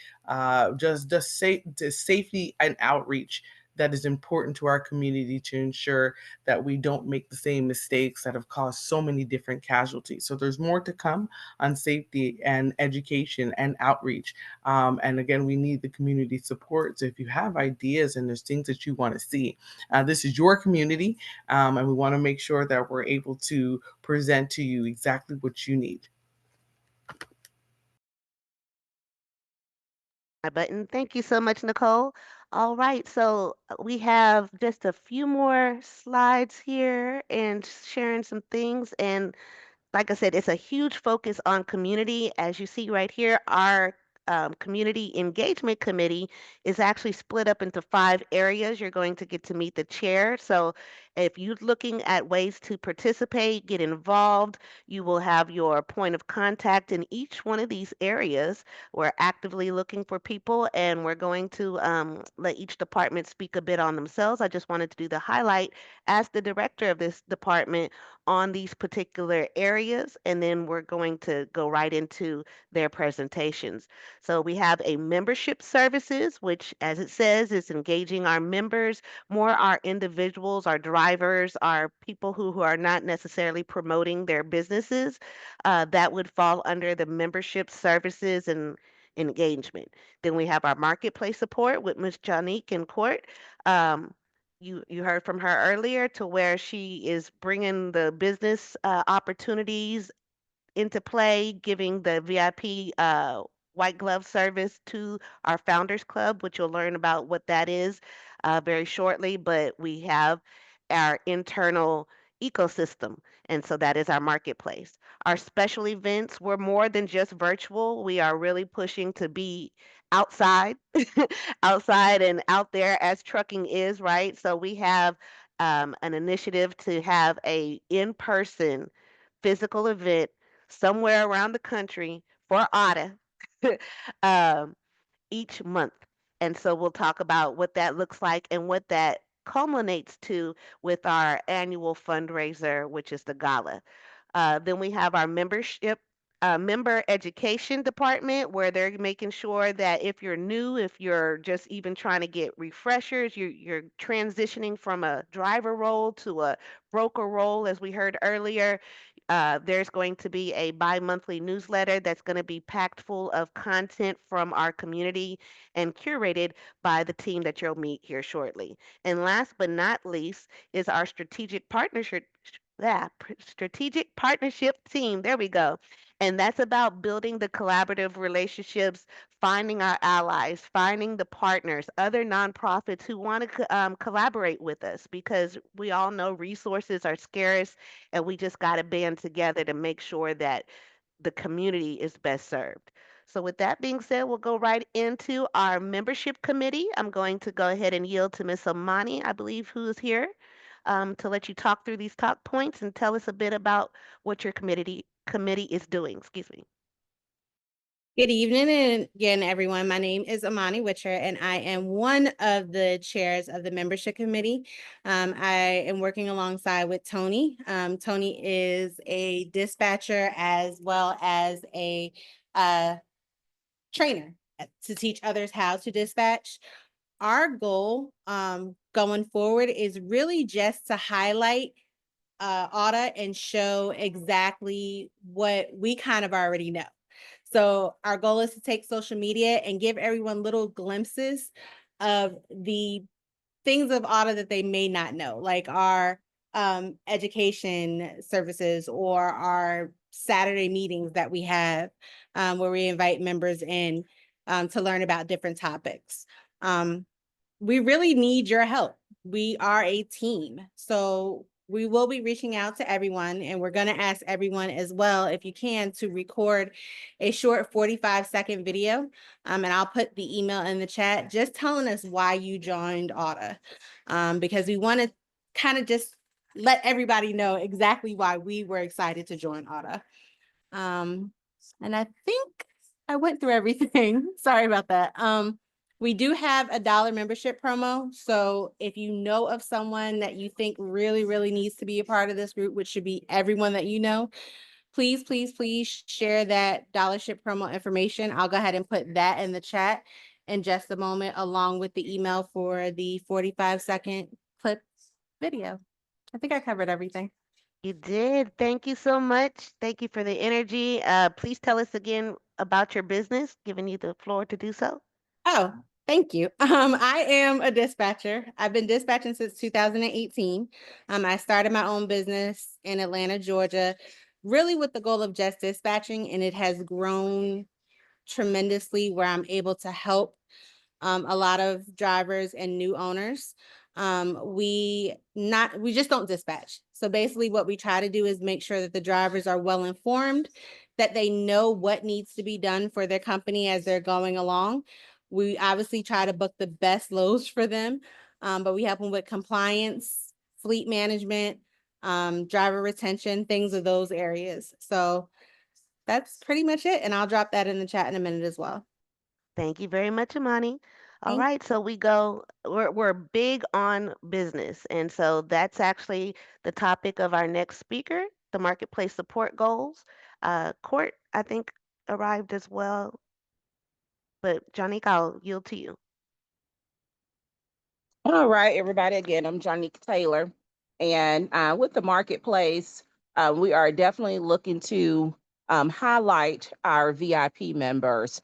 safety and outreach that is important to our community to ensure that we don't make the same mistakes that have caused so many different casualties. So there's more to come on safety and education and outreach. And again, we need the community support. So if you have ideas and there's things that you want to see, this is your community, and we want to make sure that we're able to present to you exactly what you need. My button. Thank you so much, Nicole. All right, so we have just a few more slides here and sharing some things. And like I said, it's a huge focus on community. As you see right here, our community engagement committee is actually split up into 5 areas. You're going to get to meet the chair. So if you're looking at ways to participate, get involved, you will have your point of contact in each one of these areas. We're actively looking for people, and we're going to let each department speak a bit on themselves. I just wanted to do the highlight as the director of this department on these particular areas, and then we're going to go right into their presentations. So we have a membership services, which, as it says, is engaging our members, more our individuals, our drivers, our people who are not necessarily promoting their businesses. That would fall under the membership services and engagement. Then we have our marketplace support with Ms. Janique in court. You heard from her earlier, to where she is bringing the business opportunities into play, giving the VIP white glove service to our Founders Club, which you'll learn about what that is very shortly. But we have our internal ecosystem, and so that is our marketplace. Our special events, we're more than just virtual. We are really pushing to be outside, outside and out there, as trucking is, right? So we have an initiative to have a in-person physical event somewhere around the country for AAWTA um, each month. And so we'll talk about what that looks like and what that culminates to with our annual fundraiser, which is the gala. Then we have our member education department, where they're making sure that if you're new, if you're just even trying to get refreshers, you're transitioning from a driver role to a broker role, as we heard earlier. There's going to be a bi-monthly newsletter that's going to be packed full of content from our community and curated by the team that you'll meet here shortly. And last but not least is our strategic partnership team. There we go. And that's about building the collaborative relationships, finding our allies, finding the partners, other nonprofits who want to collaborate with us, because we all know resources are scarce, and we just got to band together to make sure that the community is best served. So with that being said, we'll go right into our membership committee. I'm going to go ahead and yield to Miss Amani, I believe, who is here, to let you talk through these top points and tell us a bit about what your committee is doing. Excuse me. Good evening, and again, everyone. My name is Amani Witcher, and I am one of the chairs of the membership committee. I am working alongside with Tony. Tony is a dispatcher as well as a trainer to teach others how to dispatch. Our goal going forward is really just to highlight AAWTA and show exactly what we kind of already know. So our goal is to take social media and give everyone little glimpses of the things of AAWTA that they may not know, like our education services or our Saturday meetings that we have, where we invite members in to learn about different topics. We really need your help. We are a team. So we will be reaching out to everyone, and we're going to ask everyone as well, if you can, to record a short 45-second video. And I'll put the email in the chat, just telling us why you joined AAWTA, because we want to kind of just let everybody know exactly why we were excited to join AAWTA. And I think I went through everything. Sorry about that. We do have a $1 membership promo. So if you know of someone that you think really, really needs to be a part of this group, which should be everyone that you know, please share that $1 promo information. I'll go ahead and put that in the chat. in just a moment, along with the email for the 45-second clip video. I think I covered everything. You did. Thank you so much. Thank you for the energy. Please tell us again about your business, giving you the floor to do so. Oh, thank you. I am a dispatcher. I've been dispatching since 2018. I started my own business in Atlanta, Georgia, really with the goal of just dispatching, and it has grown tremendously where I'm able to help a lot of drivers and new owners. We just don't dispatch. So basically what we try to do is make sure that the drivers are well informed, that they know what needs to be done for their company as they're going along. We obviously try to book the best loads for them, but we help them with compliance, fleet management, driver retention, things of those areas. So that's pretty much it. And I'll drop that in the chat in a minute as well. Thank you very much, Imani. All Thank right, so we're big on business. And so that's actually the topic of our next speaker, the marketplace support goals. Court, I think, arrived as well. But Jonique, I'll yield to you. All right, everybody. Again, I'm Jonique Taylor. And with the marketplace, we are definitely looking to highlight our VIP members,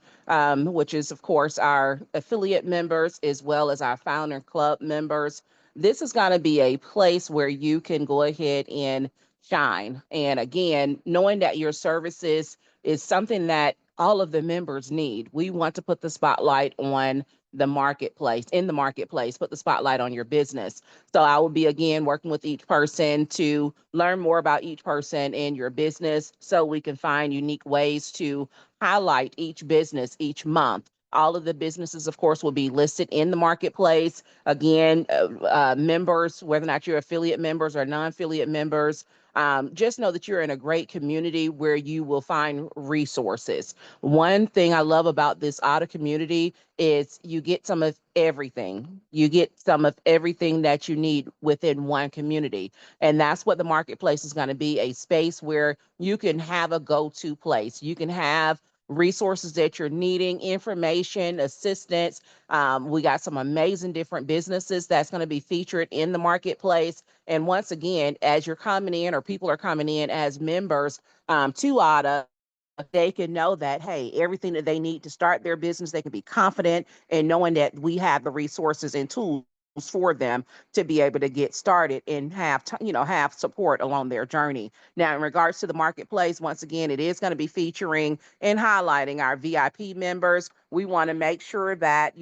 which is, of course, our affiliate members as well as our founder club members. This is going to be a place where you can go ahead and shine. And again, knowing that your services is something that all of the members need, we want to put the spotlight on the marketplace, in the marketplace, put the spotlight on your business. So I will be again working with each person to learn more about each person in your business so we can find unique ways to highlight each business each month. All of the businesses, of course, will be listed in the marketplace. Again, members, whether or not you're affiliate members or non-affiliate members, just know that you're in a great community where you will find resources. One thing I love about this AAWTA community is you get some of everything. You get some of everything that you need within one community. And that's what the marketplace is going to be, a space where you can have a go-to place. You can have resources that you're needing, information, assistance. We got some amazing different businesses that's going to be featured in the marketplace. And once again, as you're coming in or people are coming in as members to AAWTA, they can know that, hey, everything that they need to start their business, they can be confident in knowing that we have the resources and tools for them to be able to get started and have, have support along their journey. Now, in regards to the marketplace, once again, it is going to be featuring and highlighting our VIP members. We want to make sure that,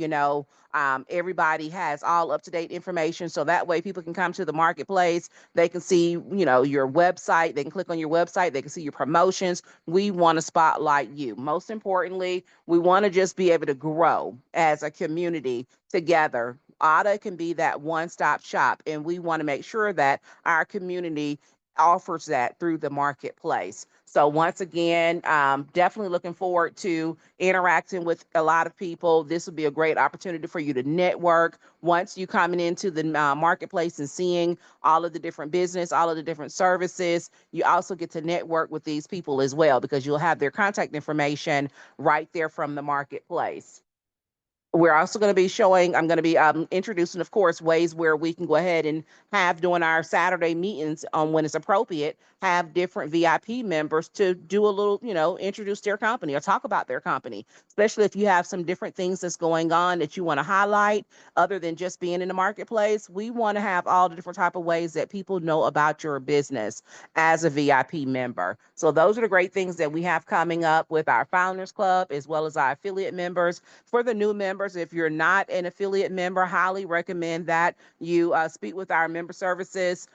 everybody has all up-to-date information. So that way people can come to the marketplace. They can see, your website. They can click on your website. They can see your promotions. We want to spotlight you. Most importantly, we want to just be able to grow as a community together. AAWTA can be that one-stop shop, and we want to make sure that our community offers that through the marketplace. So once again, definitely looking forward to interacting with a lot of people. This would be a great opportunity for you to network. Once you coming into the marketplace and seeing all of the different business, all of the different services, you also get to network with these people as well because you'll have their contact information right there from the marketplace. We're also going to be I'm going to be introducing, of course, ways where we can go ahead and have during our Saturday meetings when it's appropriate, have different VIP members to do a little, introduce their company or talk about their company, especially if you have some different things that's going on that you want to highlight other than just being in the marketplace. We want to have all the different type of ways that people know about your business as a VIP member. So those are the great things that we have coming up with our Founders Club as well as our affiliate members. For the new members, if you're not an affiliate member, highly recommend that you speak with our member services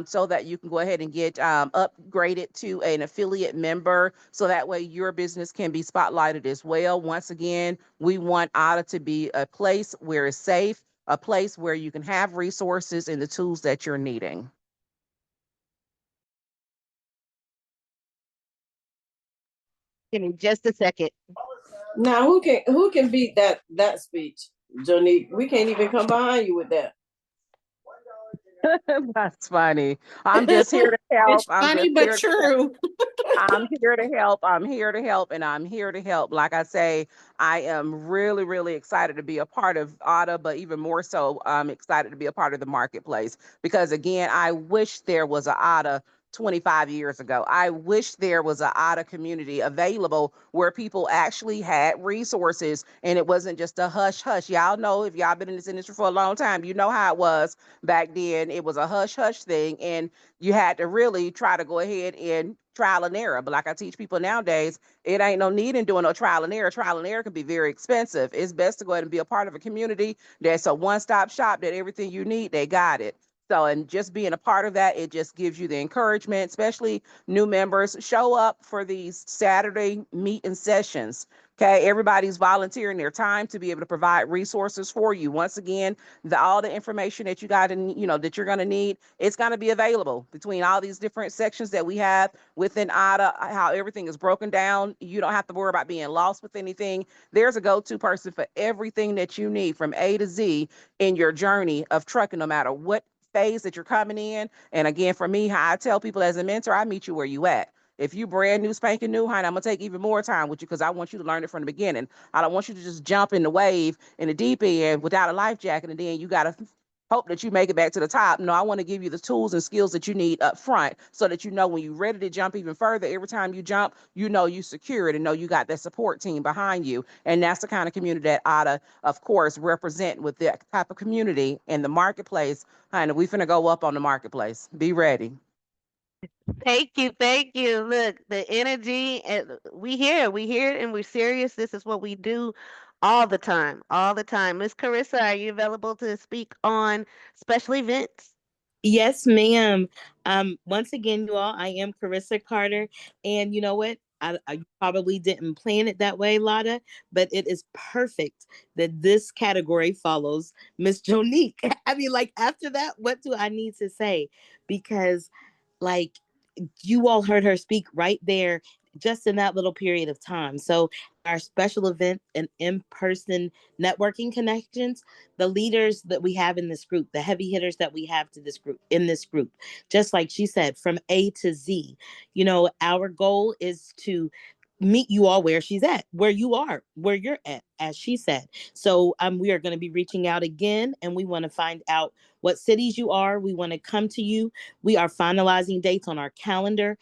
so that you can go ahead and get upgraded to an affiliate member. So that way your business can be spotlighted as well. Once again, we want AAWTA to be a place where it's safe, a place where you can have resources and the tools that you're needing. Give me just a second. Now, who can beat that speech, Jonique? We can't even come behind you with that. That's funny. I'm just here to help. It's funny but true. I'm here to help. I'm here to help, and I'm here to help. Like I say, I am really, really excited to be a part of AUTA, but even more so, I'm excited to be a part of the marketplace because, again, I wish there was a AUTA 25 years ago. I wish there was a AUTA community available where people actually had resources and it wasn't just a hush hush. Y'all know if y'all been in this industry for a long time, you know how it was back then. It was a hush hush thing, and you had to really try to go ahead and trial and error. But like I teach people nowadays, it ain't no need in doing no trial and error. Trial and error can be very expensive. It's best to go ahead and be a part of a community that's a one-stop shop that everything you need, they got it. So, and just being a part of that, it just gives you the encouragement, especially new members. Show up for these Saturday meet and sessions. Okay, everybody's volunteering their time to be able to provide resources for you. Once again, all the information that you got and that you're going to need, it's going to be available between all these different sections that we have within ADA, how everything is broken down. You don't have to worry about being lost with anything. There's a go-to person for everything that you need from A to Z in your journey of trucking, no matter what phase that you're coming in. And again, for me, how I tell people as a mentor, I meet you where you at. If you brand new, spanking new, honey, I'm gonna take even more time with you because I want you to learn it from the beginning. I don't want you to just jump in the wave in the deep end without a life jacket, and then you gotta hope that you make it back to the top. No, I want to give you the tools and skills that you need up front so that you know when you're ready to jump even further, every time you jump, you know you secure it and know you got that support team behind you. And that's the kind of community that oughta, of course, represent with that type of community in the marketplace. Honey, we finna go up on the marketplace. Be ready. Thank you, thank you. Look, the energy, we hear it, and we're serious. This is what we do all the time, all the time. Miss Carissa, are you available to speak on special events? Yes, ma'am. Once again, you all, I am Carissa Carter, and you know what? I probably didn't plan it that way, Lotta, but it is perfect that this category follows Miss Jonique. I mean, like after that, what do I need to say? Because, like, you all heard her speak right there just in that little period of time. So our special event and in-person networking connections, the leaders that we have in this group, the heavy hitters that we have to this group in this group, just like she said, from A to Z, our goal is to meet you all where she's at, where you are, where you're at, as she said. So we are going to be reaching out again, and we want to find out what cities you are. We want to come to you. We are finalizing dates on our calendar.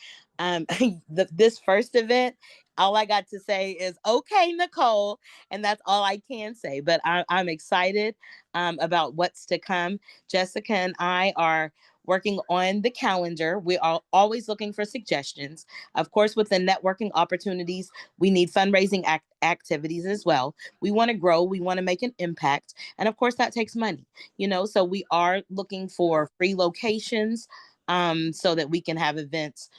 This first event, all I got to say is, okay, Nicole. And that's all I can say. But I'm excited about what's to come. Jessica and I are working on the calendar. We are always looking for suggestions. Of course, with the networking opportunities, we need fundraising activities as well. We want to grow, we want to make an impact. And of course, that takes money, so we are looking for free locations so that we can have events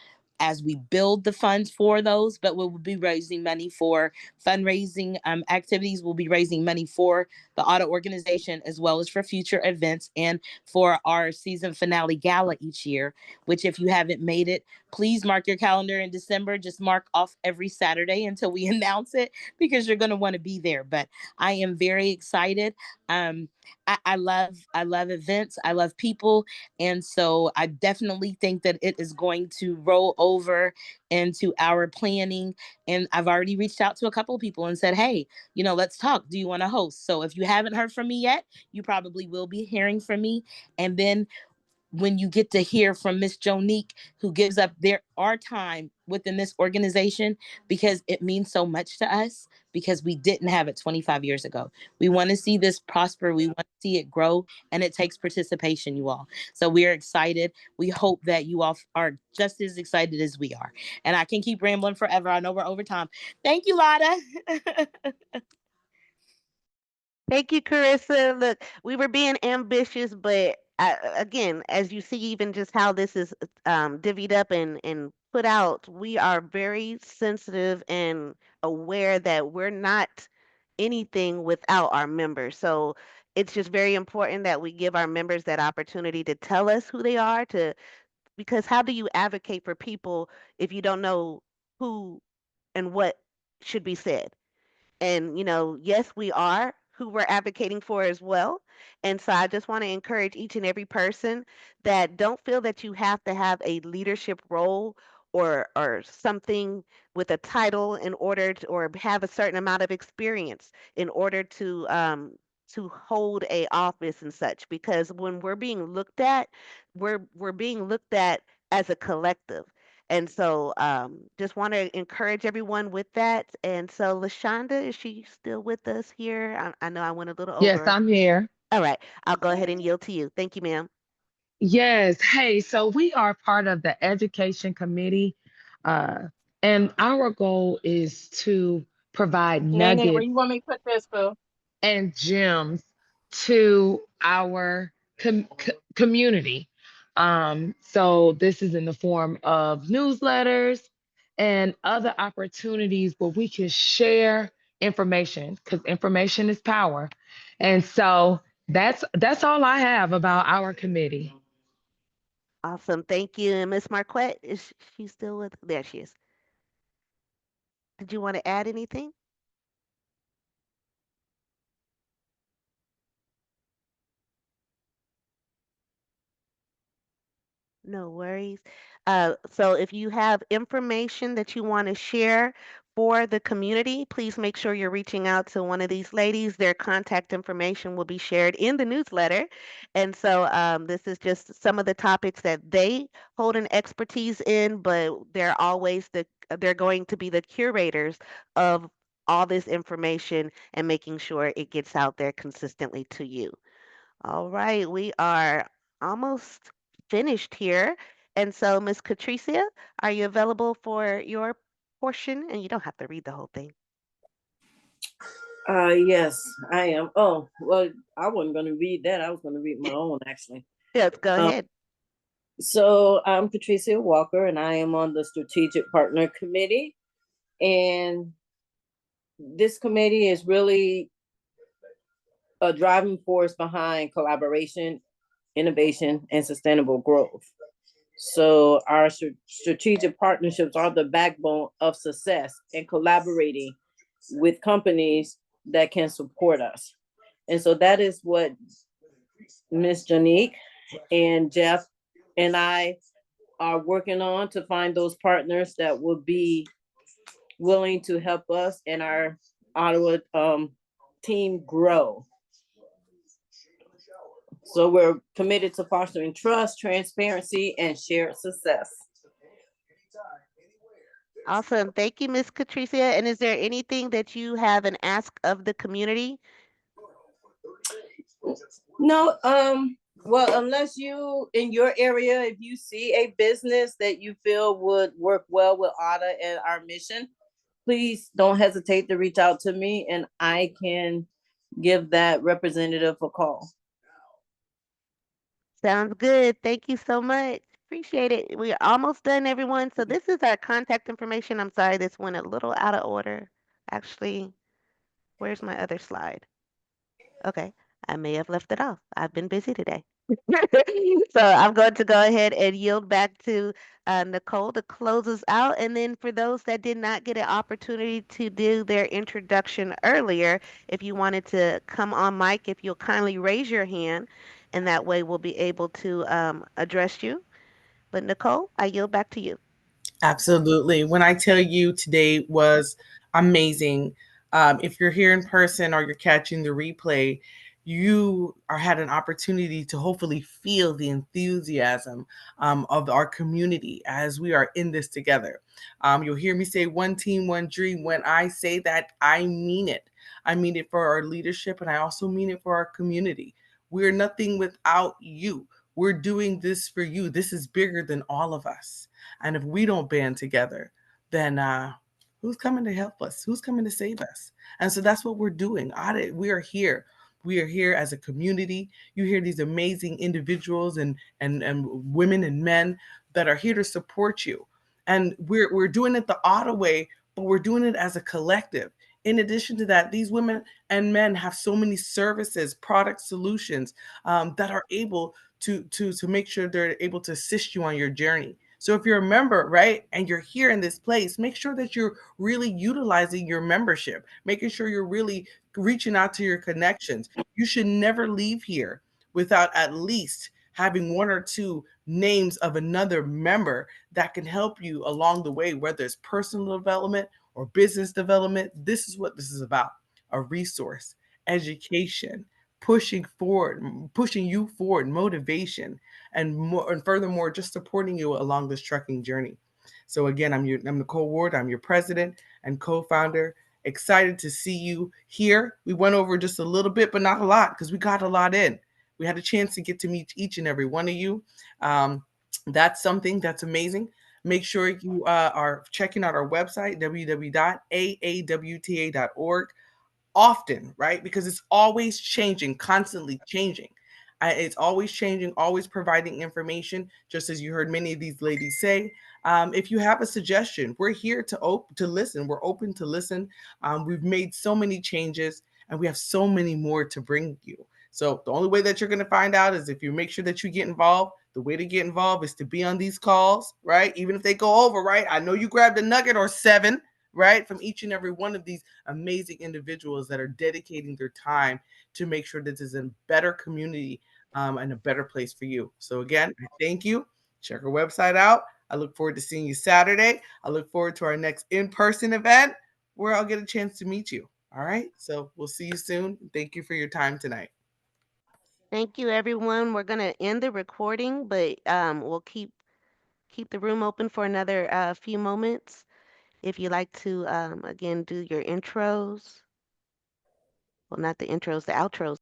as we build the funds for those, but we'll be raising money for fundraising activities. We'll be raising money for the audit organization as well as for future events and for our season finale gala each year, which if you haven't made it, please mark your calendar in December. Just mark off every Saturday until we announce it because you're going to want to be there. But I am very excited. I love events. I love people. And so I definitely think that it is going to roll over into our planning. And I've already reached out to a couple of people and said, hey, let's talk. Do you want to host? So if you haven't heard from me yet, you probably will be hearing from me. And then when you get to hear from Miss Jonique, who gives up our time within this organization, because it means so much to us, because we didn't have it 25 years ago. We want to see this prosper. We want to see it grow, and it takes participation, you all. So we're excited. We hope that you all are just as excited as we are. And I can keep rambling forever. I know we're over time. Thank you, Lotta. Thank you, Carissa. Look, we were being ambitious, but again, as you see, even just how this is divvied up and put out, we are very sensitive and aware that we're not anything without our members. So it's just very important that we give our members that opportunity to tell us who they are, because how do you advocate for people if you don't know who and what should be said? And, yes, we are who we're advocating for as well. And so I just want to encourage each and every person that don't feel that you have to have a leadership role or something with a title in order to, or have a certain amount of experience in order to hold a office and such, because when we're being looked at, we're being looked at as a collective. And so just want to encourage everyone with that. And so LaShonda, is she still with us here? I know I went a little Yes, over. I'm here. All right, I'll go ahead and yield to you. Thank you, ma'am. Yes. Hey, so we are part of the education committee, uh, and our goal is to provide Nene, where nuggets you want me to put this, boo? and gems to our community. So this is in the form of newsletters and other opportunities where we can share information, because information is power. And so that's all I have about our committee. Awesome. Thank you. And Miss Marquette, is she still with? There she is. Did you want to add anything? No worries. So if you have information that you want to share for the community, please make sure you're reaching out to one of these ladies. Their contact information will be shared in the newsletter. And so this is just some of the topics that they hold an expertise in, but they're going to be the curators of all this information and making sure it gets out there consistently to you. All right, we are almost finished here. And so, Miss Catricia, are you available for your portion? And you don't have to read the whole thing. Yes, I am. Oh, well, I wasn't going to read that. I was going to read my own, actually. Yes, go ahead. So I'm Patricia Walker, and I am on the Strategic Partner Committee. And this committee is really a driving force behind collaboration, innovation, and sustainable growth. So our strategic partnerships are the backbone of success and collaborating with companies that can support us. And so that is what Miss Janique and Jeff and I are working on, to find those partners that will be willing to help us and our Ottawa team grow. So we're committed to fostering trust, transparency, and shared success. Awesome. Thank you, Miss Catricia. And is there anything that you have an ask of the community? No, well, unless you in your area, if you see a business that you feel would work well with AAWTA and our mission, please don't hesitate to reach out to me, and I can give that representative a call. Sounds good. Thank you so much. Appreciate it. We're almost done, everyone. So this is our contact information. I'm sorry, this went a little out of order. Actually, where's my other slide? Okay, I may have left it off. I've been busy today. So I'm going to go ahead and yield back to Nicole to close us out. And then for those that did not get an opportunity to do their introduction earlier, if you wanted to come on mic, if you'll kindly raise your hand, and that way we'll be able to address you. But Nicole, I yield back to you. Absolutely. When I tell you today was amazing, if you're here in person or you're catching the replay, you are had an opportunity to hopefully feel the enthusiasm of our community as we are in this together. You'll hear me say one team, one dream. When I say that, I mean it. I mean it for our leadership, and I also mean it for our community. We're nothing without you. We're doing this for you. This is bigger than all of us. And if we don't band together, then who's coming to help us? Who's coming to save us? And so that's what we're doing. We are here. We are here as a community. You hear these amazing individuals and women and men that are here to support you. And we're doing it the Ottawa way, but we're doing it as a collective. In addition to that, these women and men have so many services, product solutions that are able to make sure they're able to assist you on your journey. So if you're a member, right, and you're here in this place, make sure that you're really utilizing your membership, making sure you're really reaching out to your connections. You should never leave here without at least having one or two names of another member that can help you along the way, whether it's personal development or business development. This is what this is about: a resource, education, pushing you forward, motivation, and more, and furthermore, just supporting you along this trucking journey. So again, I'm Nicole Ward. I'm your president and co-founder. Excited to see you here. We went over just a little bit, but not a lot, because we got a lot in. We had a chance to get to meet each and every one of you. That's something that's amazing. Make sure you are checking out our website, www.aawta.org, often, right? Because it's always changing, constantly changing. It's always changing, always providing information, just as you heard many of these ladies say. If you have a suggestion, we're here to listen. We're open to listen. We've made so many changes, and we have so many more to bring you. So the only way that you're going to find out is if you make sure that you get involved. The way to get involved is to be on these calls, right? Even if they go over, right? I know you grabbed a nugget or seven, right, from each and every one of these amazing individuals that are dedicating their time to make sure that this is a better community and a better place for you. So again, thank you. Check our website out. I look forward to seeing you Saturday. I look forward to our next in-person event where I'll get a chance to meet you. All right. So we'll see you soon. Thank you for your time tonight. Thank you, everyone. We're gonna end the recording, but we'll keep the room open for another few moments. If you like to again do your intros, well, not the intros, the outros.